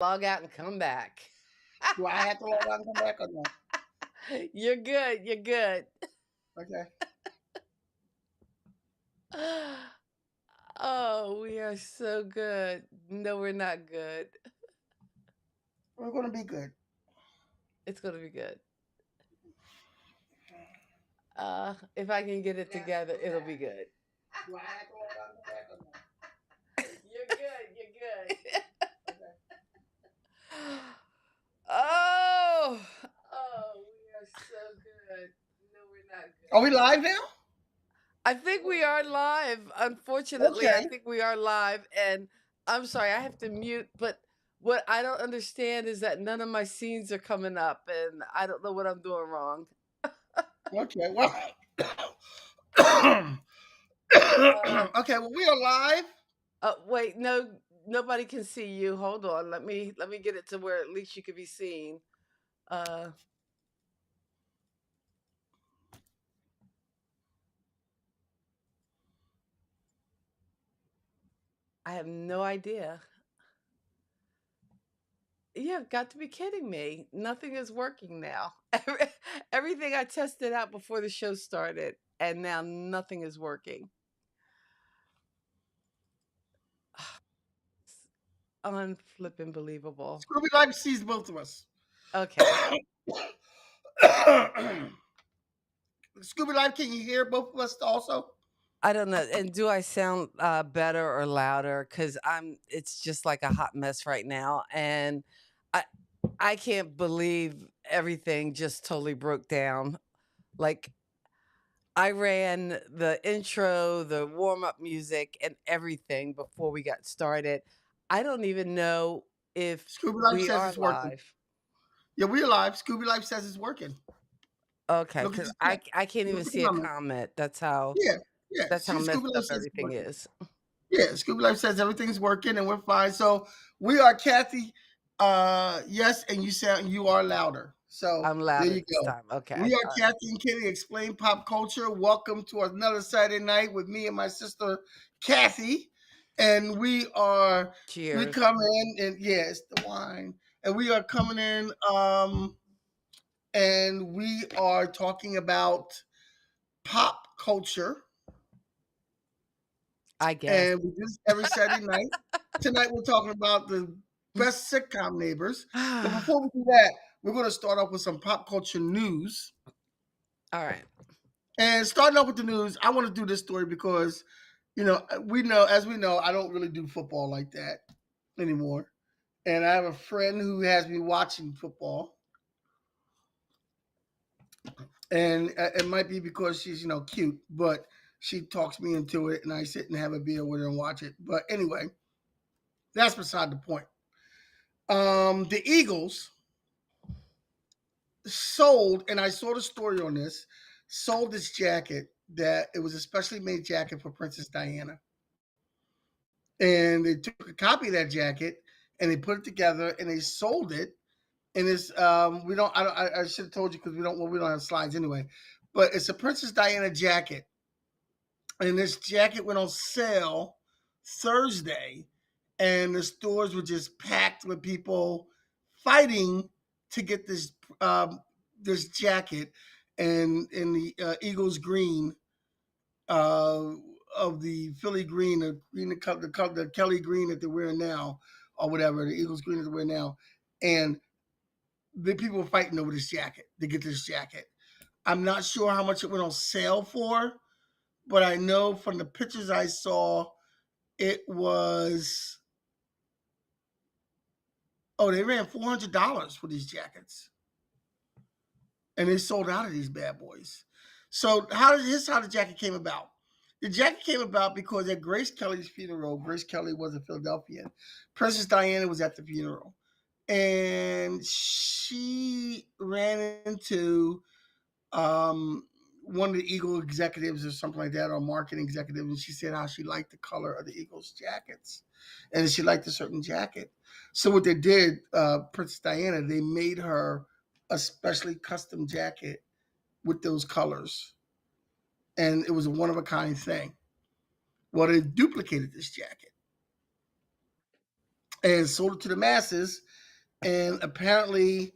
Log out and come back. Do I have to log out and come back or no? You're good. You're good. Okay. Oh, we are so good. No, we're not good. We're gonna be good. It's going to be good. If I can get it together, it'll be good. Do I have to log out and come back or no? You're good. You're good. Okay. Oh, oh, we are so good. No, we're not Are we good. live now? I think we are live. Unfortunately, I Okay. think we are live. And I'm sorry, I have to mute. But what I don't understand is that none of my scenes are coming up, and I don't know what I'm doing wrong. Okay. Well. Uh, Okay. Well, we are live. wait, no, nobody can see you. Hold on, let me get it to where at least you can be seen. Uh, I have no idea. You have got to be kidding me. Nothing is working now. Everything I tested out before the show started, and now nothing is working. Unflippin' believable. Scooby Live sees both of us. Okay. Scooby Live, can you hear both of us also? I don't know. And do I sound better or louder? Because it's just like a hot mess right now. And I, I can't believe everything just totally broke down. Like, I ran the intro, the warm up music, and everything before we got started. I don't even know if Scooby Live we says are it's working. live. Yeah, we're live. Scooby Live says it's working. Okay, Look at because the chat. I can't Look even at the see a comment. comment. That's how Yeah, yeah. that's See, how Scooby messed Live up says it's everything working. is. Yeah, Scooby Life says everything's working and we're fine. So we are Kathy. Yes, and you are louder. So I'm there louder you this go. time. Okay. We are Kathy and Kitty Explain Pop Culture. Welcome to another Saturday night with me and my sister Kathy. And we Cheers. come in and yeah, it's the wine. And we are coming in and we are talking about pop culture. I guess. And we do this every Saturday night. Tonight we're talking about the best sitcom neighbors. But All before we do that, we're going to start off with some pop culture news. right. And starting off with the news, I want to do this story because, as we know, I don't really do football like that anymore. And I have a friend who has me watching football. And it might be because she's, cute, but she talks me into it and I sit and have a beer with her and watch it. But anyway, that's beside the point. The Eagles sold, and I saw the story on this, sold this jacket that it was a specially made jacket for Princess Diana. And they took a copy of that jacket and they put it together and they sold it. And it's we don't I should have told you because we don't have slides anyway. But it's a Princess Diana jacket. And this jacket went on sale Thursday, and the stores were just packed with people fighting to get this jacket and in the Eagles green uh, of the Philly green, the Kelly green that they're wearing now, or whatever the Eagles green that they're wearing now, and the people were fighting over this jacket to get this jacket. I'm not sure how much it went on sale for, but I know from the pictures I saw, it was they ran $400 for these jackets, and they sold out of these bad boys. So how the jacket came about. The jacket came about because at Grace Kelly's funeral, Grace Kelly was a Philadelphian. Princess Diana was at the funeral, and she ran into um, one of the Eagle executives or something like that, or marketing executive, and she said how she liked the color of the Eagles jackets, and she liked a certain jacket. So what they did, Princess Diana, they made her a specially custom jacket with those colors, and it was a one of a kind thing. Well, they duplicated this jacket and sold it to the masses, And apparently,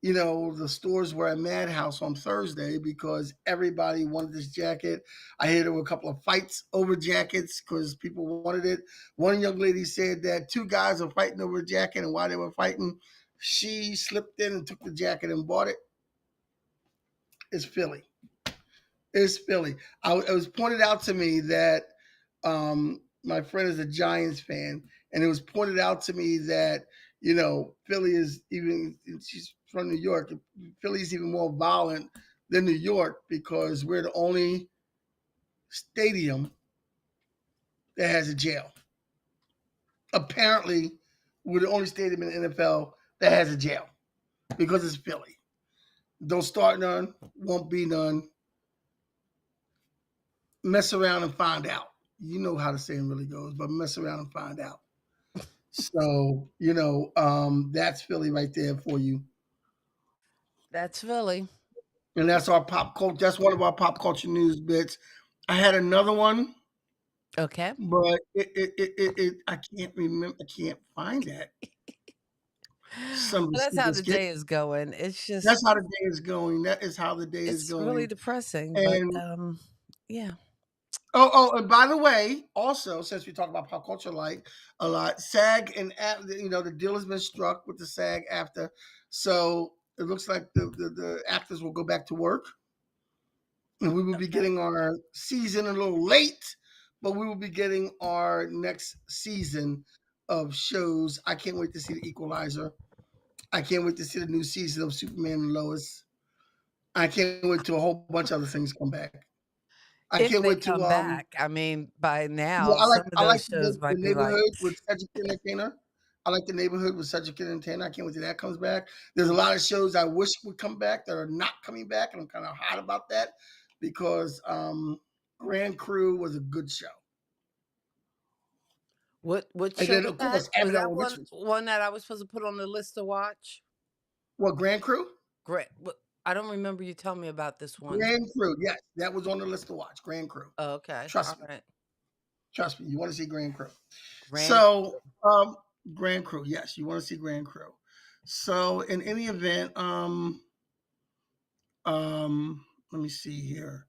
the stores were a madhouse on Thursday because everybody wanted this jacket. I hear there were a couple of fights over jackets because people wanted it. One young lady said that two guys were fighting over a jacket, and while they were fighting, she slipped in and took the jacket and bought it. It's Philly. It's Philly. It was pointed out to me that my friend is a Giants fan, and it was pointed out to me that Philly is even. She's from New York. Philly's even more violent than New York because we're the only stadium that has a jail. Apparently, we're the only stadium in the NFL that has a jail because it's Philly. Don't start none, won't be none. Mess around and find out. You know how the saying really goes, but mess around and find out. So, that's Philly right there for you. That's Philly. And that's our pop culture. That's one of our pop culture news bits. I had another one, Okay. but I can't remember. I can't find that. Some of the Well, that's how secrets the get. day is going. It's just That's how the day is going. That is how the day is it's really going. depressing, but And yeah. and by the way, also since we talk about pop culture like a lot, SAG and the deal has been struck with the SAG after, so it looks like the actors will go back to work, and we will be Okay. getting our season a little late, but we will be getting our next season of shows. I can't wait to see the Equalizer. I can't wait to see the new season of Superman and Lois. I can't wait till a whole bunch of other things come back. I If can't they wait to come back, I mean, by yeah, now, I like some of I like those the, shows the might be like, neighborhood with Cedric the Entertainer. I like the neighborhood with Cedric the Entertainer. I can't wait till that comes back. There's a lot of shows I wish would come back that are not coming back, and I'm kind of hot about that because Grand Crew was a good show. what And show then was of that? course Was Abigail that one Richards. one that I was supposed to put on the list to watch? Well, Grand Crew, Great. I don't remember you telling me about this one. Grand Crew, yes, that was on the list to watch. Grand Crew, Oh, okay. All trust me, right. trust me. You want to see Grand Crew? Grand. So Grand Crew, yes, you want to see Grand Crew. So in any event, let me see here.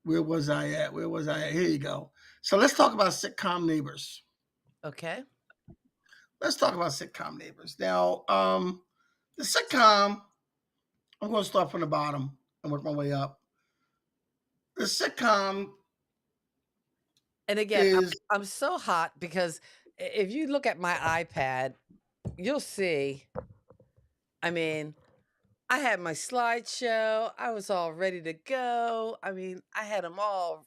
Where was I at? Where was I at? Here you go. So let's talk about Sitcom Neighbors. Okay. Let's talk about Sitcom Neighbors. Now, the sitcom, I'm going to start from the bottom and work my way up. The sitcom And again, is, I'm so hot because if you look at my iPad, you'll see. I mean, I had my slideshow. I was all ready to go. I mean, I had them all.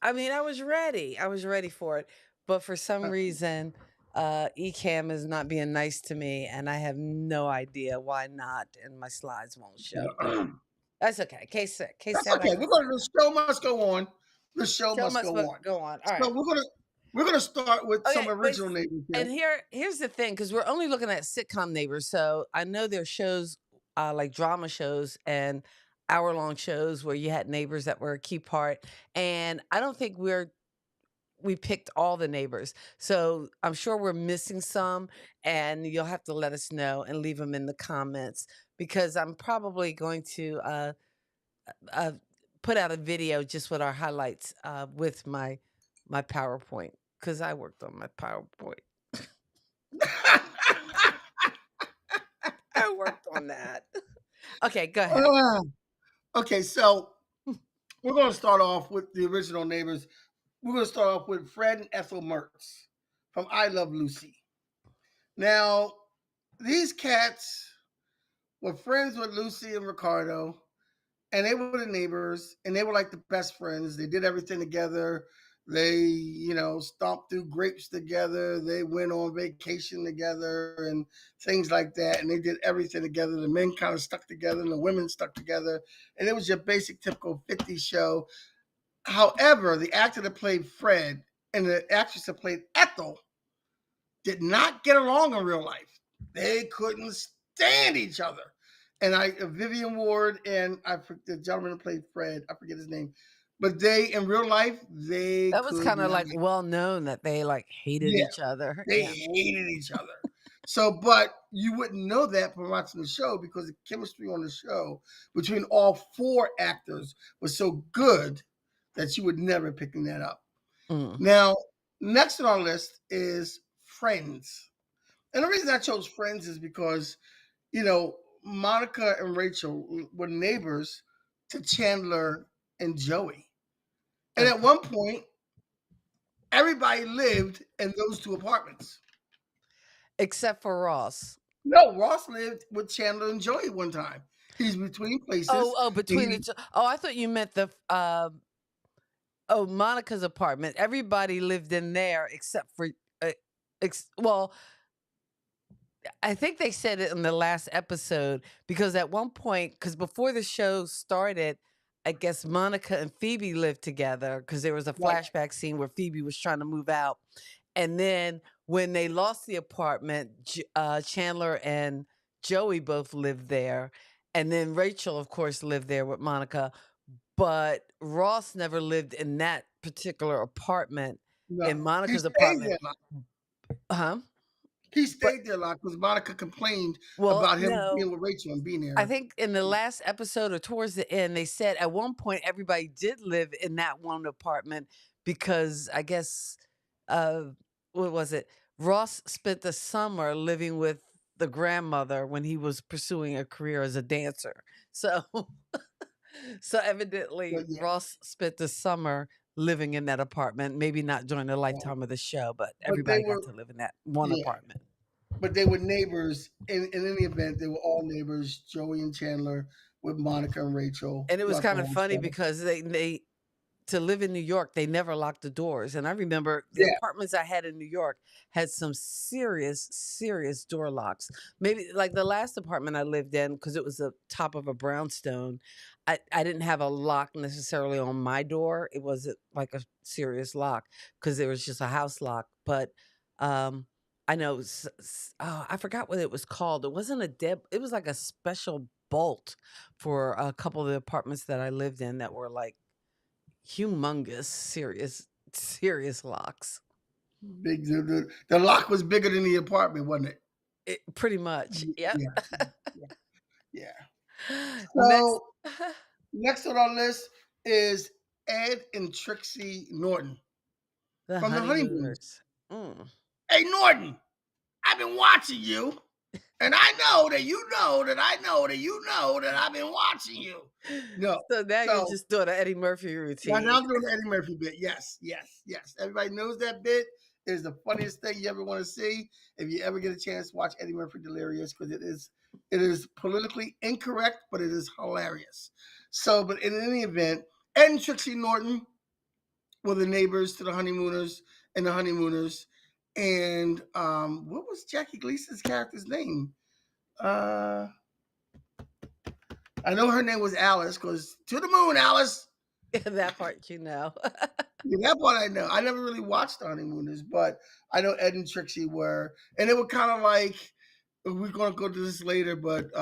I mean, I was ready. I was ready for it. But for some uh, reason, Ecamm is not being nice to me, and I have no idea why not, and my slides won't show. But that's okay. Case that's said, I okay. can The show must go on. The show show must must go on. go on. All So right. we're gonna start with some Okay, but original neighbors here. and here's the thing, because we're only looking at Sitcom Neighbors, so I know there's shows like drama shows and hour-long shows where you had neighbors that were a key part, and I don't think we picked all the neighbors, so I'm sure we're missing some, and you'll have to let us know and leave them in the comments because I'm probably going to uh, put out a video just with our highlights with my PowerPoint because I worked on my PowerPoint. I worked on that. Okay, go ahead. Ah, okay, so we're gonna start off with the original neighbors. We're gonna start off with Fred and Ethel Mertz from I Love Lucy. Now, these cats were friends with Lucy and Ricardo, and they were the neighbors, and they were like the best friends. They did everything together. They, stomped through grapes together. They went on vacation together and things like that. And they did everything together. The men kind of stuck together and the women stuck together. And it was your basic typical 50s show. However, the actor that played Fred and the actress that played Ethel did not get along in real life. They couldn't stand each other. And Vivian Ward and the gentleman who played Fred, I forget his name, but they in real life they That was could kind of not. like well known that they like hated Yeah, each other. they Yeah. hated each other. So, but you wouldn't know that from watching the show because the chemistry on the show between all four actors was so good that you would never picking that up. Mm. Now, next on our list is Friends. And the reason I chose Friends is because, Monica and Rachel were neighbors to Chandler and Joey. And at Okay. one point, everybody lived in those two apartments. Except for Ross. No, Ross lived with Chandler and Joey one time. He's between places. Oh, between the He, two. Oh, I thought you meant the Monica's apartment. Everybody lived in there except for well, I think they said it in the last episode because at one point, because before the show started, I guess Monica and Phoebe lived together because there was a right, flashback scene where Phoebe was trying to move out. And then when they lost the apartment, Chandler and Joey both lived there. And then Rachel, of course, lived there with Monica. But Ross never lived in that particular apartment, in no, he Monica's stayed apartment. there a lot. Huh? He But, stayed there a lot because Monica complained well, about him no. being with Rachel and being I there. think in the last episode or towards the end, they said at one point everybody did live in that one apartment because I guess, uh, what was it? Ross spent the summer living with the grandmother when he was pursuing a career as a dancer. So, so evidently But yeah, Ross spent the summer living in that apartment. Maybe not during the yeah. lifetime of the show, but But they everybody got were, to live in that one yeah, apartment. but they were neighbors. In any event, they were all neighbors. Joey and Chandler with Monica and Rachel And it was throughout the kind of whole funny show. because they to live in New York, they never locked the doors. And I remember the Yeah, apartments I had in New York had some serious, serious door locks. Maybe like the last apartment I lived in, because it was the top of a brownstone, I didn't have a lock necessarily on my door. It wasn't like a serious lock because it was just a house lock. But um, I know, oh, I forgot what it was called. It wasn't a it was like a special bolt for a couple of the apartments that I lived in that were like humongous, serious locks. big. The lock was bigger than the apartment, wasn't it? Pretty much. Yep. Yeah, yeah, yeah. Next, So next on our list is Ed and Trixie Norton the from the Honeymooners. honeymooners. Mm. Hey Norton, I've been watching you, and I know that you know that I know that you know that I've been watching you. No, So now you're so just doing an Eddie Murphy yeah, now routine. I'm doing the Eddie Murphy bit. Yes, yes, yes. Everybody knows that bit is the funniest thing you ever want to see. If you ever get a chance to watch Eddie Murphy Delirious, because it is politically incorrect, but it is hilarious. So, but in any event, Ed and Trixie Norton were the neighbors to the honeymooners and the honeymooners. And what was Jackie Gleason's character's name? Uh, I know her name was Alice because to the moon, Alice. That part, you know. Yeah, that part I know. I never really watched the honeymooners, but I know Ed and Trixie were, and they were kind of like we're gonna go to this later, but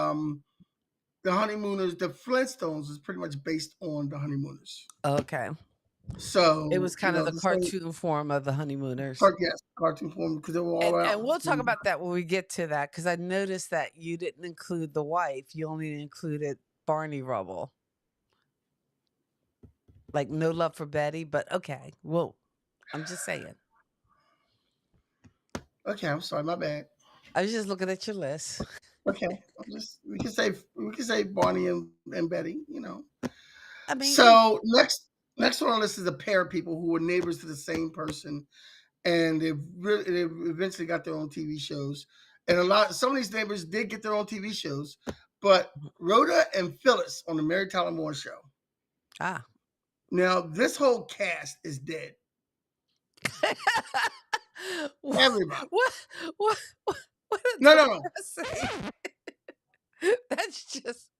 the honeymooners, the Flintstones, was pretty much based on the honeymooners. Okay. It So was kind of the the same, cartoon form of the honeymooners. yes, cartoon form because they were all And out. we'll talk about that when we get to that because I noticed that you didn't include the wife. You only included Barney Rubble. Like no love for Betty, but okay. Well, I'm just saying. Okay, I'm sorry, my bad. I was just looking at your list. Okay, we can say Barney and Betty, you know. I mean, you So next on our list is a pair of people who were neighbors to the same person, and they've eventually got their own TV shows. And some of these neighbors did get their own TV shows, but Rhoda and Phyllis on the Mary Tyler Moore Show. ah. Now this whole cast is dead. what, Everybody. what what a No, no, no. depressing. That's just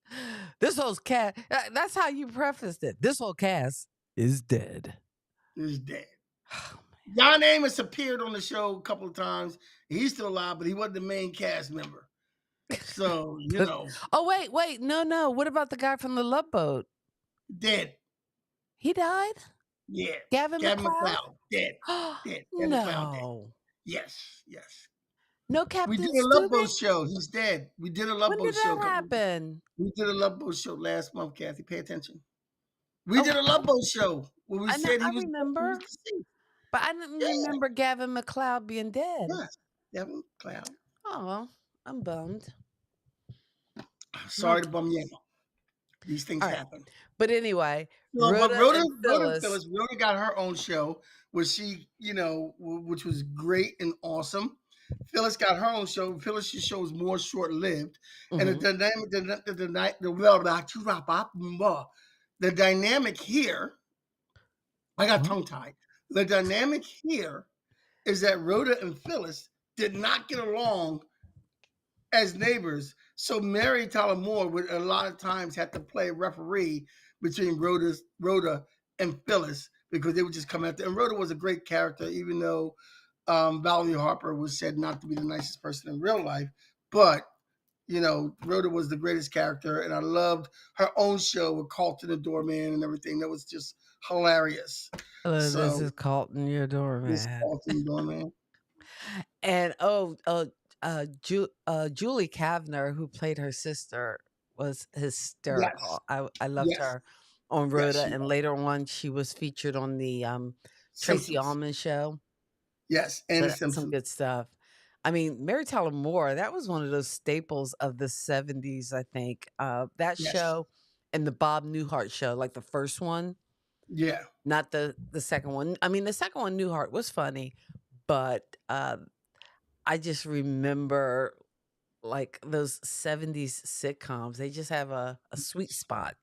this whole cast. That's how you prefaced it. This whole cast is dead. Is dead. Oh, John Amos appeared on the show a couple of times. He's still alive, but he wasn't the main cast member. So, oh wait, no. What about the guy from the Love Boat? dead. He died. Yeah. Gavin Gavin McLeod. McLeod, dead. Dead. Gavin McLeod, dead. No. Yes, yes. No We did Captain a Love Boat Stupid? show. He's dead. We did a Love When Boat did show. that happen? We did a Love Boat show last month, Kathy. Pay attention. We Oh, did a Love Boat show where we I know, said I he was remember, deceased. but I didn't Yeah, remember Gavin McLeod being dead. yes. Devin Cloud. Oh, I'm bummed. Sorry to Okay. bum you out. These things All right. happen. But anyway, So, but Rhoda and Rhoda Phyllis. Phillips, Rhoda got her own show, which she, which was great and awesome. Phyllis got her own show. Phyllis' show was more short lived, and Mhm, the dynamic here, I got mhm. tongue tied. The dynamic here is that Rhoda and Phyllis did not get along as neighbors. So Mary Tyler Moore would a lot of times have to play referee between Rhoda and Phyllis because they would just come after. And Rhoda was a great character, even though Valerie Harper was said not to be the nicest person in real life. But Rhoda was the greatest character, and I loved her own show with Carlton the Doorman and everything. That was just hilarious. Hello, this So is Colton, your this doorman. Carlton the Doorman, And Julie Kavner, who played her sister, was yes, hysterical. I loved yes, her on yes, Rhoda, she and was. later on, she was featured on the Tracy Simpsons, Ullman show. yes, and So the that's some Simpsons, good stuff. I mean, Mary Tyler Moore, that was one of those staples of the 70s, I think. That yes. show and the Bob Newhart show, like the first one, Yeah. not the second one. I mean, the second one, Newhart, was funny, but I just remember like those 70s sitcoms. They just have a sweet spot.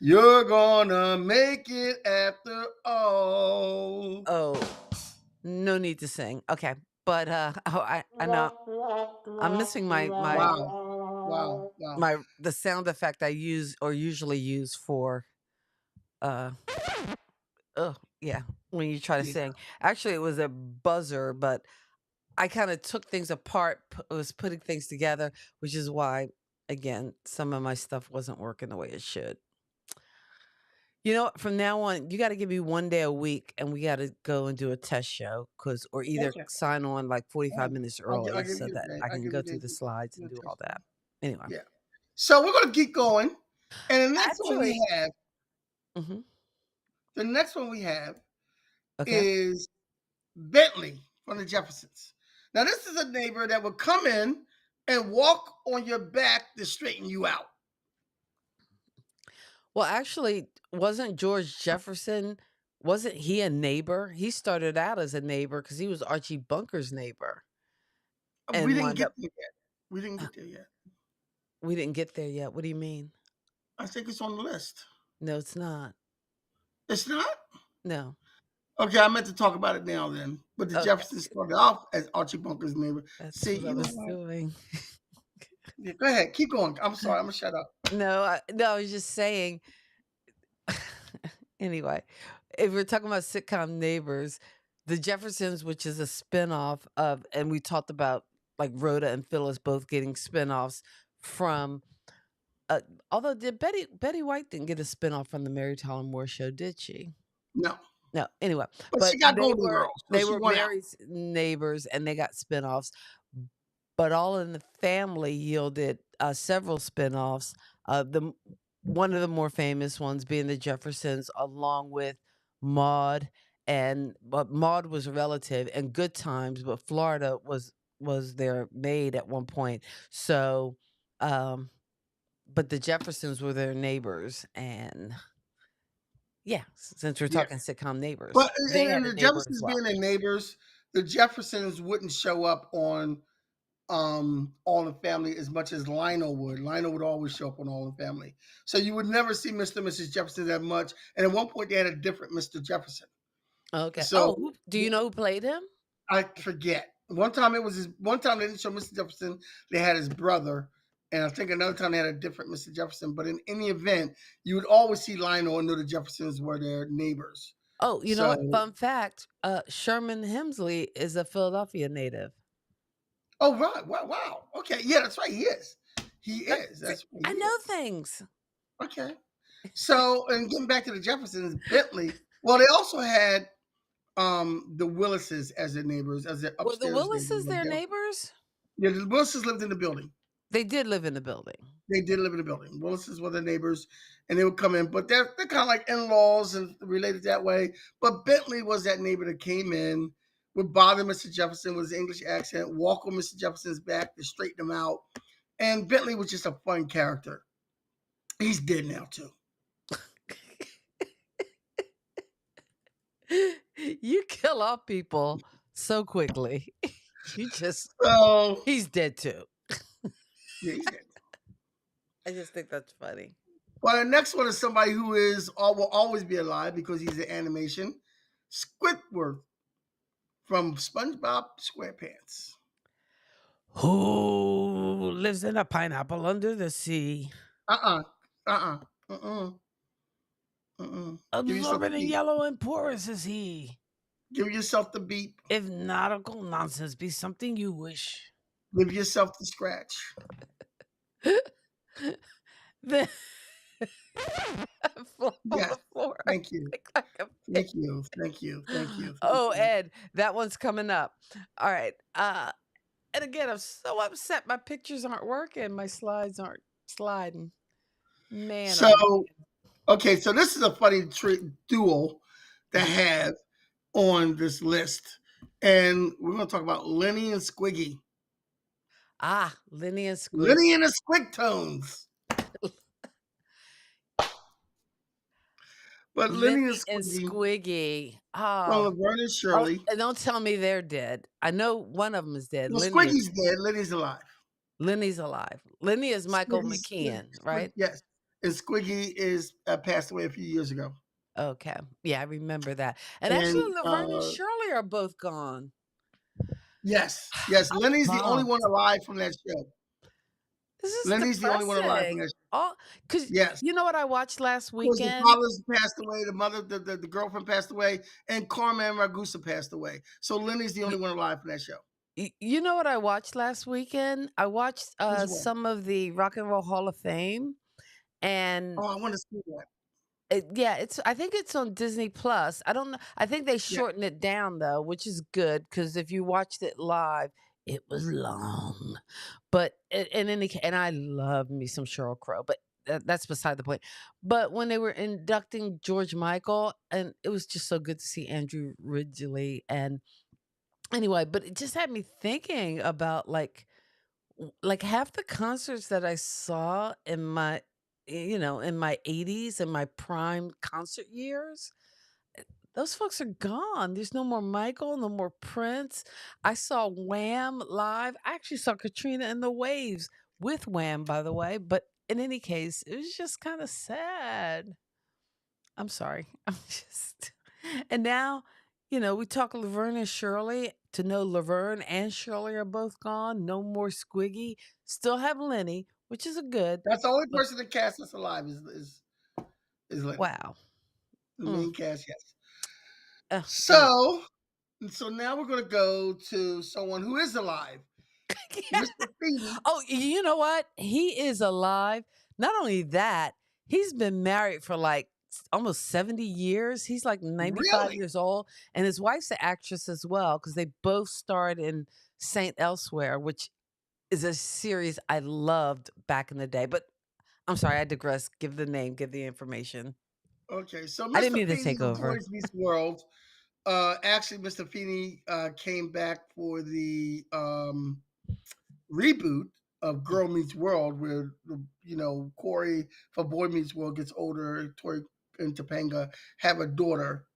You're gonna make it after all. Oh, no need to sing. Okay. But oh, I know I'm missing Wow. Wow. Wow. the sound effect I use or usually use for uh oh yeah, when you try to Yeah. sing. Actually it was a buzzer, but I kind of took things apart, was putting things together, which is why again some of my stuff wasn't working the way it should. You know, from now on, you got to give me 1 day a week, and we got to go and do a test show, cause or either Okay. sign on like All right. 45 minutes I'll early give so you that a day. I I'll can give go you a through day the to slides do and a do all test that. run. Anyway, Yeah. So we're gonna keep going. And actually, mhm, the next one we have okay. is Bentley from the Jeffersons. Now, this is a neighbor that would come in and walk on your back to straighten you out. Well, actually, wasn't George Jefferson? Wasn't he a neighbor? He started out as a neighbor because he was Archie Bunker's neighbor, We and didn't wound get up. there yet. We didn't get there yet. We didn't get there yet. What do you mean? I think it's on the list. No, it's not. It's not? No. Okay, I meant to talk about it now then. But the Okay, Jeffersons started off as Archie Bunker's neighbor. that's See, what I you know was what? doing. Yeah, go ahead. Keep going. I'm sorry. I'm going to shut up. No, I was just saying. Anyway, if we're talking about sitcom Neighbors, The Jeffersons, which is a spinoff of, and we talked about like Rhoda and Phyllis both getting spinoffs from. Uh, although did Betty White didn't get a spinoff from the Mary Tyler Moore show, did she? No. No. Anyway, But but she got Golden Girls, so they she were won out. Mary's neighbors, and they got spinoffs. But All in the Family yielded several spinoffs. The one of the more famous ones being the Jeffersons, along with Maud, but Maud was a relative, and Good Times, but Florida was their maid at one point. So, um, but the Jeffersons were their neighbors, and yeah, since we're Yeah. talking sitcom neighbors, But they had and a the neighbor as Jeffersons well. being their neighbors, the Jeffersons wouldn't show up on All in the Family as much as Lionel would. Lionel would always show up on All in the Family. So you would never see Mr. and Mrs. Jefferson that much. And at one point they had a different Mr. Jefferson. Okay. So Oh, do you know who played him? I forget. One time they didn't show Mr. Jefferson, they had his brother. And I think another time they had a different Mr. Jefferson. But in any event, you would always see Lionel and know the Jeffersons were their neighbors. Oh, you know So what? Fun fact, Sherman Hemsley is a Philadelphia native. oh right. Wow, wow. Okay. Yeah, that's right. He is. He is. See, That's right. I He know is. things. Okay. So, and getting back to the Jeffersons, Bentley. Well, they also had the Willises as their neighbors, as their Were the upstairs neighbors. Willises their neighbors? Yeah, the Wilsons lived in the building. They did live in the building. They did live in the building. Wilsons were the neighbors, and they would come in, but they're kind of like in-laws and related that way. But Bentley was that neighbor that came in, would bother Mr. Jefferson with his English accent, walk on Mr. Jefferson's back to straighten him out. And Bentley was just a fun character. He's dead now too. You kill off people so quickly. You just So he's dead too. yeah, he's dead. I just think that's funny. Well, the next one is somebody who is or will always be alive because he's an animation. Squidward from SpongeBob SquarePants. Who lives in a pineapple under the sea? Uh-uh. Uh-uh. Uh-uh. Uh-uh. Give yourself the Absorbent and beep. yellow and porous is he. Give yourself the beep. If nautical nonsense be something you wish, Give yourself the scratch. then fall on Yes. the floor. Thank you. Like a Thank you. Thank you. Thank you. Oh, Thank you. Ed, that one's coming up. All right. And again, I'm so upset my pictures aren't working. My slides aren't sliding. Man, So, oh okay, so this is a funny duel to have on this list. And we're going to talk about Lenny and Squiggy. Lenny and Squid. Lenny and the Squigtones. But Lenny Lenny and and Squiggy Squiggy. from Oh, Laverne and Shirley. and don't tell me they're dead. I know one of them is dead. Well, Lenny is, Squiggy's dead. Lenny's alive. Lenny's alive. Lenny is Michael Squiggy's, McKeon, right? yes. And Squiggy is passed away a few years ago. Okay. Yeah, I remember that. And And actually, Laverne and Shirley are both gone. yes, yes. Lenny's the only one Bummed. alive from that show. This is Lenny's the only one alive from depressing. that show. All because Yes. you know what I watched last Because the weekend? fathers passed away, the mother, the girlfriend passed away, and Carmen Ragusa passed away. So Lenny's the only one alive from that show. You know what I watched last weekend? I watched Which one? some of the Rock and Roll Hall of Fame, and Oh, I want to see that. yeah, I think it's on Disney Plus. I don't know. I think they Yeah. shortened it down though, which is good because if you watched it live, it was long. But in any case, and I love me some Sheryl Crow, but that's beside the point. But when they were inducting George Michael, and it was just so good to see Andrew Ridgeley, and anyway, but it just had me thinking about like half the concerts that I saw in my in my 80s and my prime concert years, those folks are gone. There's no more Michael, no more Prince. I saw Wham live. I actually saw Katrina and the Waves with Wham, by the way. But in any case, it was just kind of sad. I'm sorry. I'm just. And now, we talk Laverne and Shirley. To know Laverne and Shirley are both gone. No more Squiggy. Still have Lenny, which is a good. That's the only But person that cast that's alive is Lenny. wow. The main cast, yes. Uh, So now we're going to go to someone who is alive. Mr. Feeny. Oh, you know what? He is alive. Not only that, he's been married for like almost 70 years. He's like 95 Really? years old. And his wife's an actress as well, because they both starred in Saint Elsewhere, which is a series I loved back in the day. But I'm sorry, I digress. Give the name, give the information. Okay, so I didn't Mr. mean to Feeny take from over. Boy Meets World. Actually, Mr. Feeny came back for the reboot of Girl Meets World, where Corey from Boy Meets World gets older. Tori and Topanga have a daughter,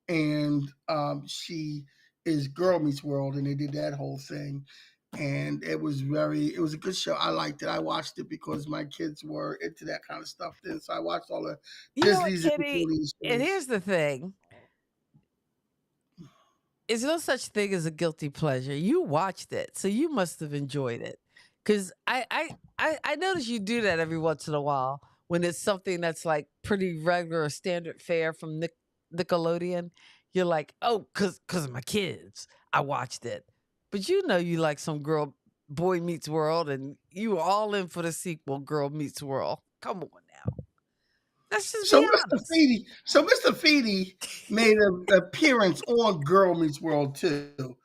and she is Girl Meets World, and they did that whole thing. And it was a good show. I liked it. I watched it because my kids were into that kind of stuff then. So I watched all the You know what, Disney's and Kitty? Nickelodeon And shows. here's the thing. There's no such thing as a guilty pleasure. You watched it, so you must have enjoyed it. Because I notice you do that every once in a while when it's something that's like pretty regular or standard fare from Nickelodeon. You're like, oh, cause of my kids, I watched it. But you like some Boy Meets World, and you were all in for the sequel, Girl Meets World. Come on now. Let's just So be Mr. honest. Feedy, made an appearance on Girl Meets World too.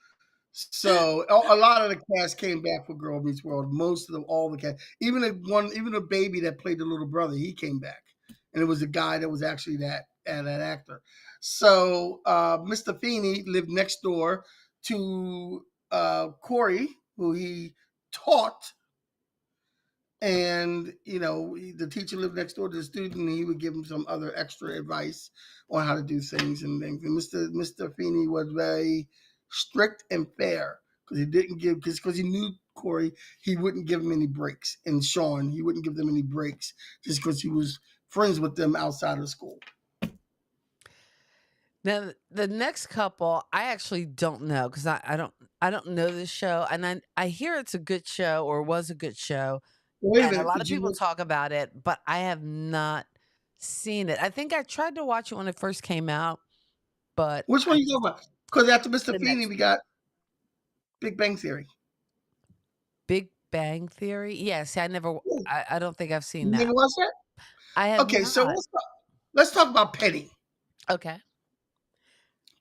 So a lot of the cast came back for Girl Meets World. Most of all the cast, even the baby that played the little brother, he came back, and it was a guy that was actually that actor. So Mr. Feeney lived next door to Corey, who he taught, and the teacher lived next door to the student, and he would give him some other extra advice on how to do things and things. And Mr. Feeney was very strict and fair because he didn't give because he knew Corey, he wouldn't give him any breaks, and Sean, he wouldn't give them any breaks just because he was friends with them outside of school. Now, the next couple, I actually don't know because I don't know this show, and I hear it's a good show or was a good show, Wait a and a minute, lot of did people you? talk about it, but I have not seen it. I think I tried to watch it when it first came out, but Which one I you just talking about? Because after Mr. the Feeney, next we got Big Bang Theory. Big Bang Theory. Yeah, see, Yeah, I don't think I've seen you that. never watched that? I have Okay, so not. let's talk about Penny. Okay.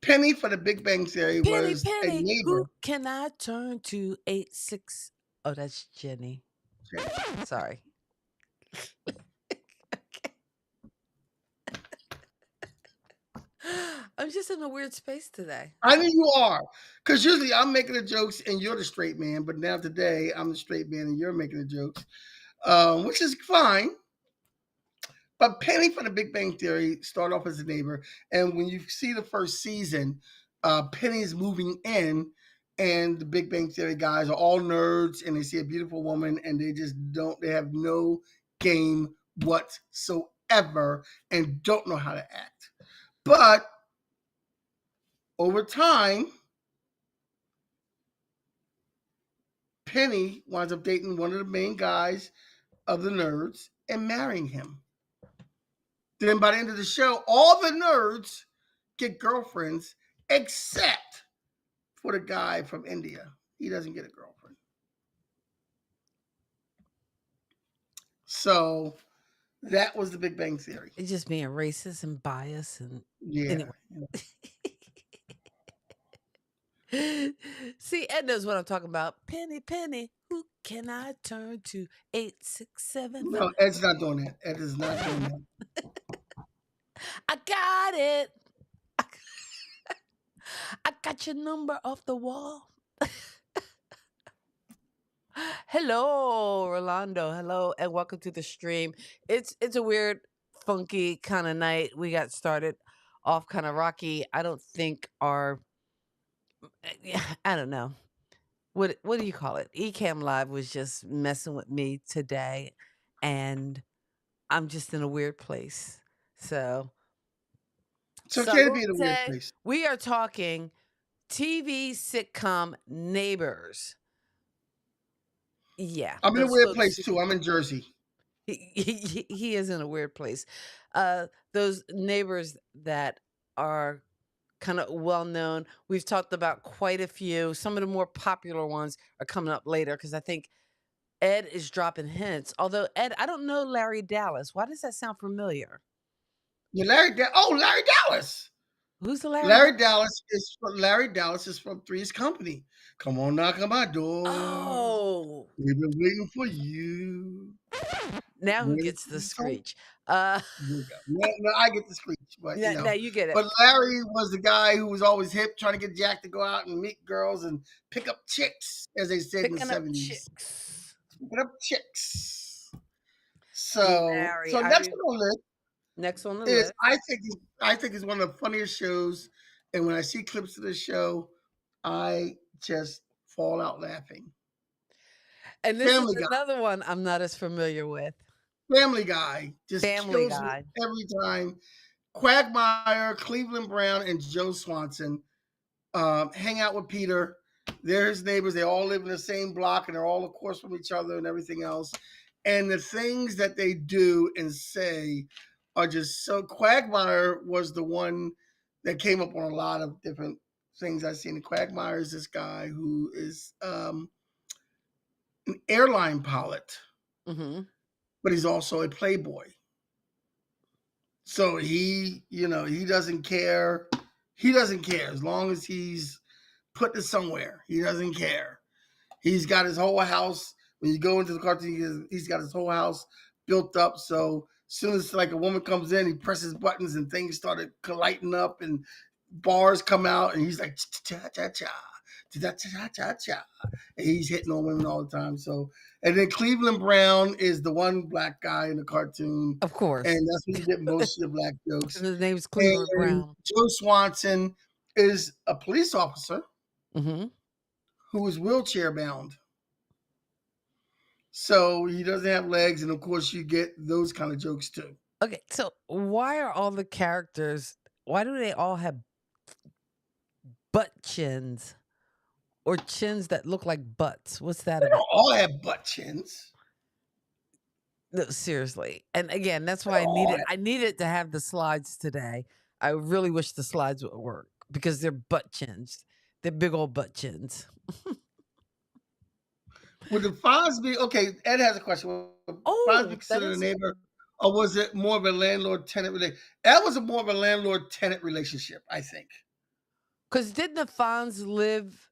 Penny for the Big Bang Theory Penny, was a Penny, neighbor. who can I turn to? 86. Oh, that's Jenny. Sorry. I'm just in a weird space today. I know you are, because usually I'm making the jokes and you're the straight man, but now today I'm the straight man and you're making the jokes, which is fine. But Penny from the Big Bang Theory started off as a neighbor, and when you see the first season, Penny's moving in, and the Big Bang Theory guys are all nerds, and they see a beautiful woman, and they just don't. They have no game whatsoever, and don't know how to act. But over time, Penny winds up dating one of the main guys of the nerds and marrying him. Then by the end of the show, all the nerds get girlfriends except for the guy from India. He doesn't get a girlfriend. So that was the Big Bang Theory. It's just being racist and biased and Yeah. anyway. See, Ed knows what I'm talking about. Penny, Penny, who can I turn to? 8675. No, Ed's not doing that. Ed is not doing that. I got it. I got your number off the wall. Hello, Rolando. Hello, and welcome to the stream. It's a weird, funky kind of night. We got started off kind of rocky. I don't think our I don't know. What do you call it? Ecamm Live was just messing with me today, and I'm just in a weird place. So It's okay to be in a weird salute. place. We are talking TV sitcom Neighbors. Yeah, I'm in a those weird folks place too. I'm in Jersey. he is in a weird place. Those neighbors that are kind of well known. We've talked about quite a few. Some of the more popular ones are coming up later because I think Ed is dropping hints. Although Ed, I don't know Larry Dallas. Why does that sound familiar? Yeah, Larry Dallas. Who's the Larry Dallas? Larry Dallas is from Three's Company. Come on, knock on my door. Oh, We've been waiting for you. now who Waiting gets for the you so screech? Uh, no, I get the screech, but now you get it. But Larry was the guy who was always hip, trying to get Jack to go out and meet girls and pick up chicks, as they said in the Picking up '70s. chicks. Picking up chicks. So, Larry, so I next re- on the list next on the is list. I think it's one of the funniest shows, and when I see clips of this show, I just fall out laughing. And this is Family Guy. another one I'm not as familiar with. Family Guy just Family kills me Guy. every time. Quagmire, Cleveland Brown, and Joe Swanson hang out with Peter. They're his neighbors. They all live in the same block, and they're all across from each other and everything else. And the things that they do and say are just so. Quagmire was the one that came up on a lot of different things I've seen. Quagmire is this guy who is an airline pilot, Mm-hmm. but he's also a playboy. So he doesn't care. He doesn't care as long as he's put it somewhere. He doesn't care. He's got his whole house. When you go into the cartoon, he's got his whole house built up. So as soon as like a woman comes in, he presses buttons and things started lighting up and bars come out, and he's like cha cha cha cha cha cha cha, and he's hitting on women all the time. So, and then Cleveland Brown is the one black guy in the cartoon, Of course. and that's when you get most of the black jokes. His name's Cleveland And Brown. Joe Swanson is a police officer Mm-hmm. who is wheelchair bound. So he doesn't have legs, and of course you get those kind of jokes too. Okay, so why are all the characters? Why do they all have butt chins or chins that look like butts? What's that They about? don't all have butt chins. No, seriously. And again, that's They why don't all have. I needed to have the slides today. I really wish the slides would work because they're butt chins. They're big old butt chins. Would the Fonz be okay? Ed has a question. Would Fonz be Oh, that considered a is neighbor, or was it more of a landlord-tenant relationship? That was a more of a landlord-tenant relationship, I think. because didn't the Fonz live?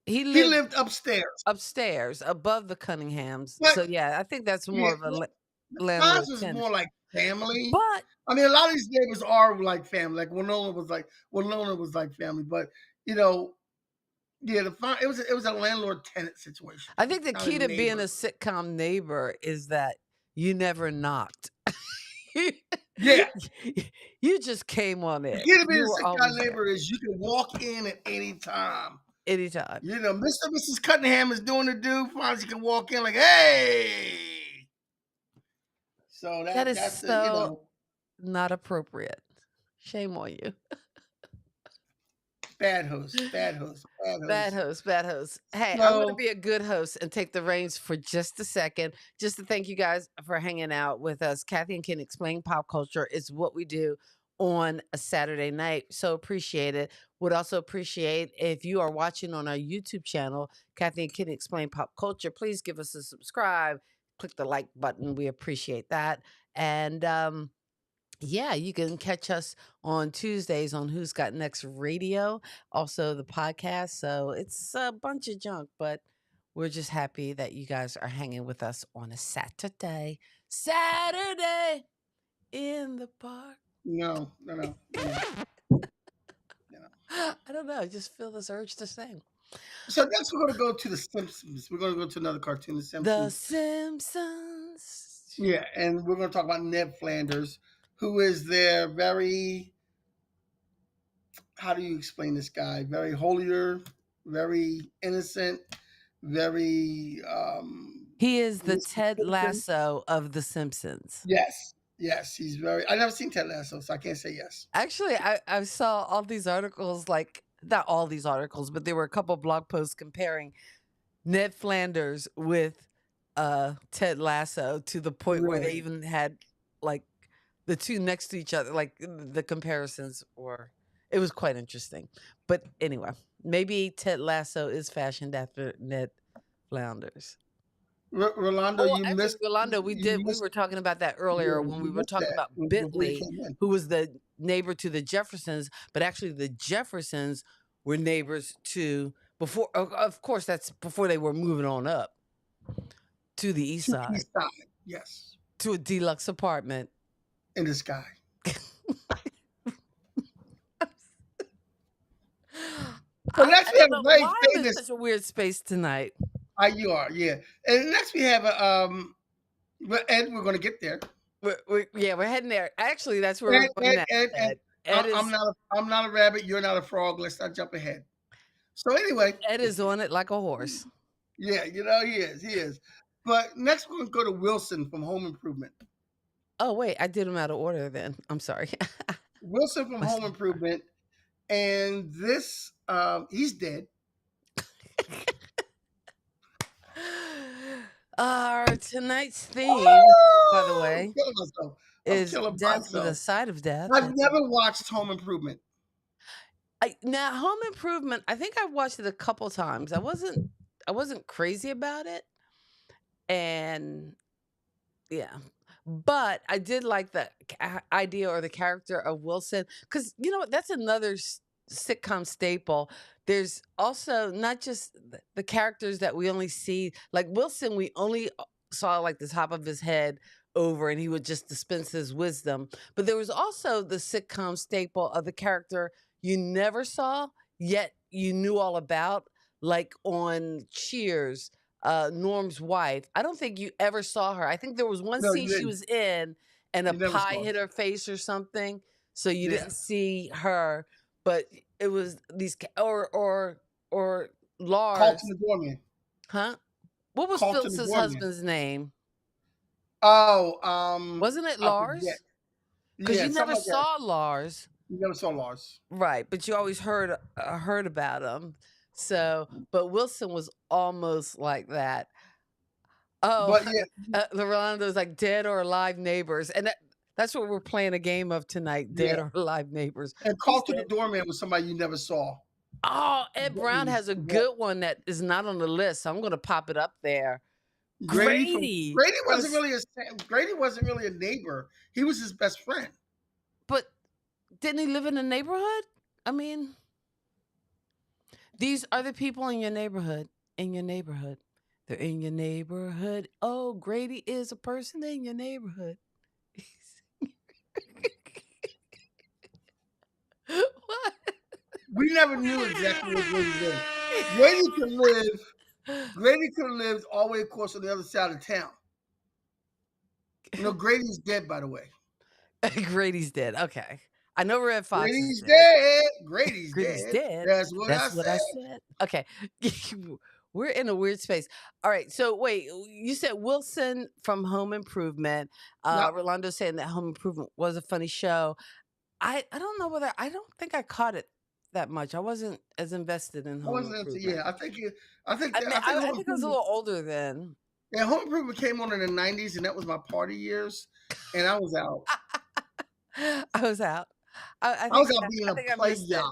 He He lived lived upstairs, upstairs above the Cunninghams. but So yeah, I think that's yeah, more of a Fonz landlord was tenant. more like family. But I mean, a lot of these neighbors are like family. Like Winona was like family, but you know, yeah, it was a landlord-tenant situation. I think the Not a key to being neighbor. a sitcom neighbor is that you never knocked. Yeah, You just came on the in. key to being You a were sitcom always there neighbor is you can walk in at any time. anytime. You know, Mr. and Mrs. Cunningham is doing the do. Fonzie can walk in like, hey. So That is that's the, so not appropriate. Shame on you. bad host, bad host, bad Bad host. host, bad host. Hey, I'm going to So be a good host and take the reins for just a second, just to thank you guys for hanging out with us. Kathy and Ken Explain Pop Culture is what we do on a Saturday night. So appreciate it. Would also appreciate if you are watching on our YouTube channel, Kathy and Ken Explain Pop Culture. Please give us a subscribe, click the like button. We appreciate that. And yeah, you can catch us on Tuesdays on Who's Got Next Radio, also the podcast. So it's a bunch of junk, but we're just happy that you guys are hanging with us on a Saturday. Saturday in the park. no. I don't know. I just feel this urge to sing. So next we're gonna go to the Simpsons. We're gonna go to another cartoon, The The Simpsons. Simpsons. Yeah, and we're gonna talk about Ned Flanders, who is their very, how do you explain this guy? Very holier, very innocent, very He is the Mr. Ted Pimpin'. Lasso of The Simpsons. Yes, he's very. I never seen Ted Lasso, so I can't say yes. Actually, I saw all these articles, like not all these articles, but there were a couple blog posts comparing Ned Flanders with Ted Lasso to the point where they Really, even had like the two next to each other, like the comparisons were it was quite interesting. But anyway, maybe Ted Lasso is fashioned after Ned Flanders. Rolando, Oh, actually, Yolanda, you we missed. were talking about that earlier Yeah, when we you were missed talking that about before you Bentley, came in. who was the neighbor to the Jeffersons, but actually the Jeffersons were neighbors to before. Of course, that's before they were moving on up to the east To the side east side, yes, to a deluxe apartment. in the sky. So next I we have don't a know very why I'm in famous. such a weird space tonight. You are, yeah. And next we have a well, Ed. We're gonna get there. Yeah, we're heading there. Actually, that's where we're going next. Ed. Ed is I'm not a rabbit. You're not a frog. Let's not jump ahead. So anyway, Ed is on it like a horse. yeah, you know he is. He is. But next we're gonna go to Wilson from Home Improvement. Oh wait, I did them out of order. Then I'm sorry. Wilson from My Home sidebar. Improvement, and this he's dead. Our tonight's theme, by the Oh, I'm way, killing myself. I'm is killing death with a myself. side of death. I've never watched Home Improvement. Now Home Improvement, I think I watched it a couple times. I wasn't crazy about it, and yeah, but I did like the idea or the character of Wilson because you know what? That's another sitcom staple. There's also not just the characters that we only see, like Wilson, we only saw like the top of his head over and he would just dispense his wisdom. But there was also the sitcom staple of the character you never saw, yet you knew all about, like on Cheers, Norm's wife. I don't think you ever saw her. I think there was one No, scene you she didn't. was in and a You never pie saw it. hit her face or something, so you Yeah. didn't see her. But it was these or Carlton Lars, the Doorman. huh? What was Carlton the Phyllis's Doorman. husband's name? Oh, Wasn't it I forget. Lars? Because Yeah, you something never like that. saw Lars, You never saw Lars. right? But you always heard about him. So, but Wilson was almost like that. Oh, But yeah, Rolando's like dead or alive neighbors, and that's what we're playing a game of tonight: dead yeah. or alive neighbors. And Who's Carlton the dead? Doorman was somebody you never saw. Oh, Ed But Brown he- has a but good one that is not on the list, so I'm going to pop it up there. Grady Grady from, Grady wasn't really a neighbor. He was his best friend. but didn't he live in a neighborhood? I mean, these are the people in your neighborhood. In your neighborhood, they're in your neighborhood. Oh, Grady is a person in your neighborhood. What? We never knew exactly where Grady lived. Grady could live. Grady could have lived all the way across on the other side of town. Grady's dead, by the way. Grady's dead. Okay. I know Red Fox is Grady's dead. dead. Grady's Grady's dead. dead. That's what I That's what I said. said. Okay. We're in a weird space. All right. So wait, you said Wilson from Home Improvement. Yep. Rolando saying that Home Improvement was a funny show. I don't know whether I don't think I caught it that much. I wasn't as invested in I Home wasn't into, yeah. Improvement. I think I Home think I was a Improvement. little older then. Yeah, Home Improvement came on in the '90s, and that was my party years, and I was out. I was out. I was out being I a think I missed player, it.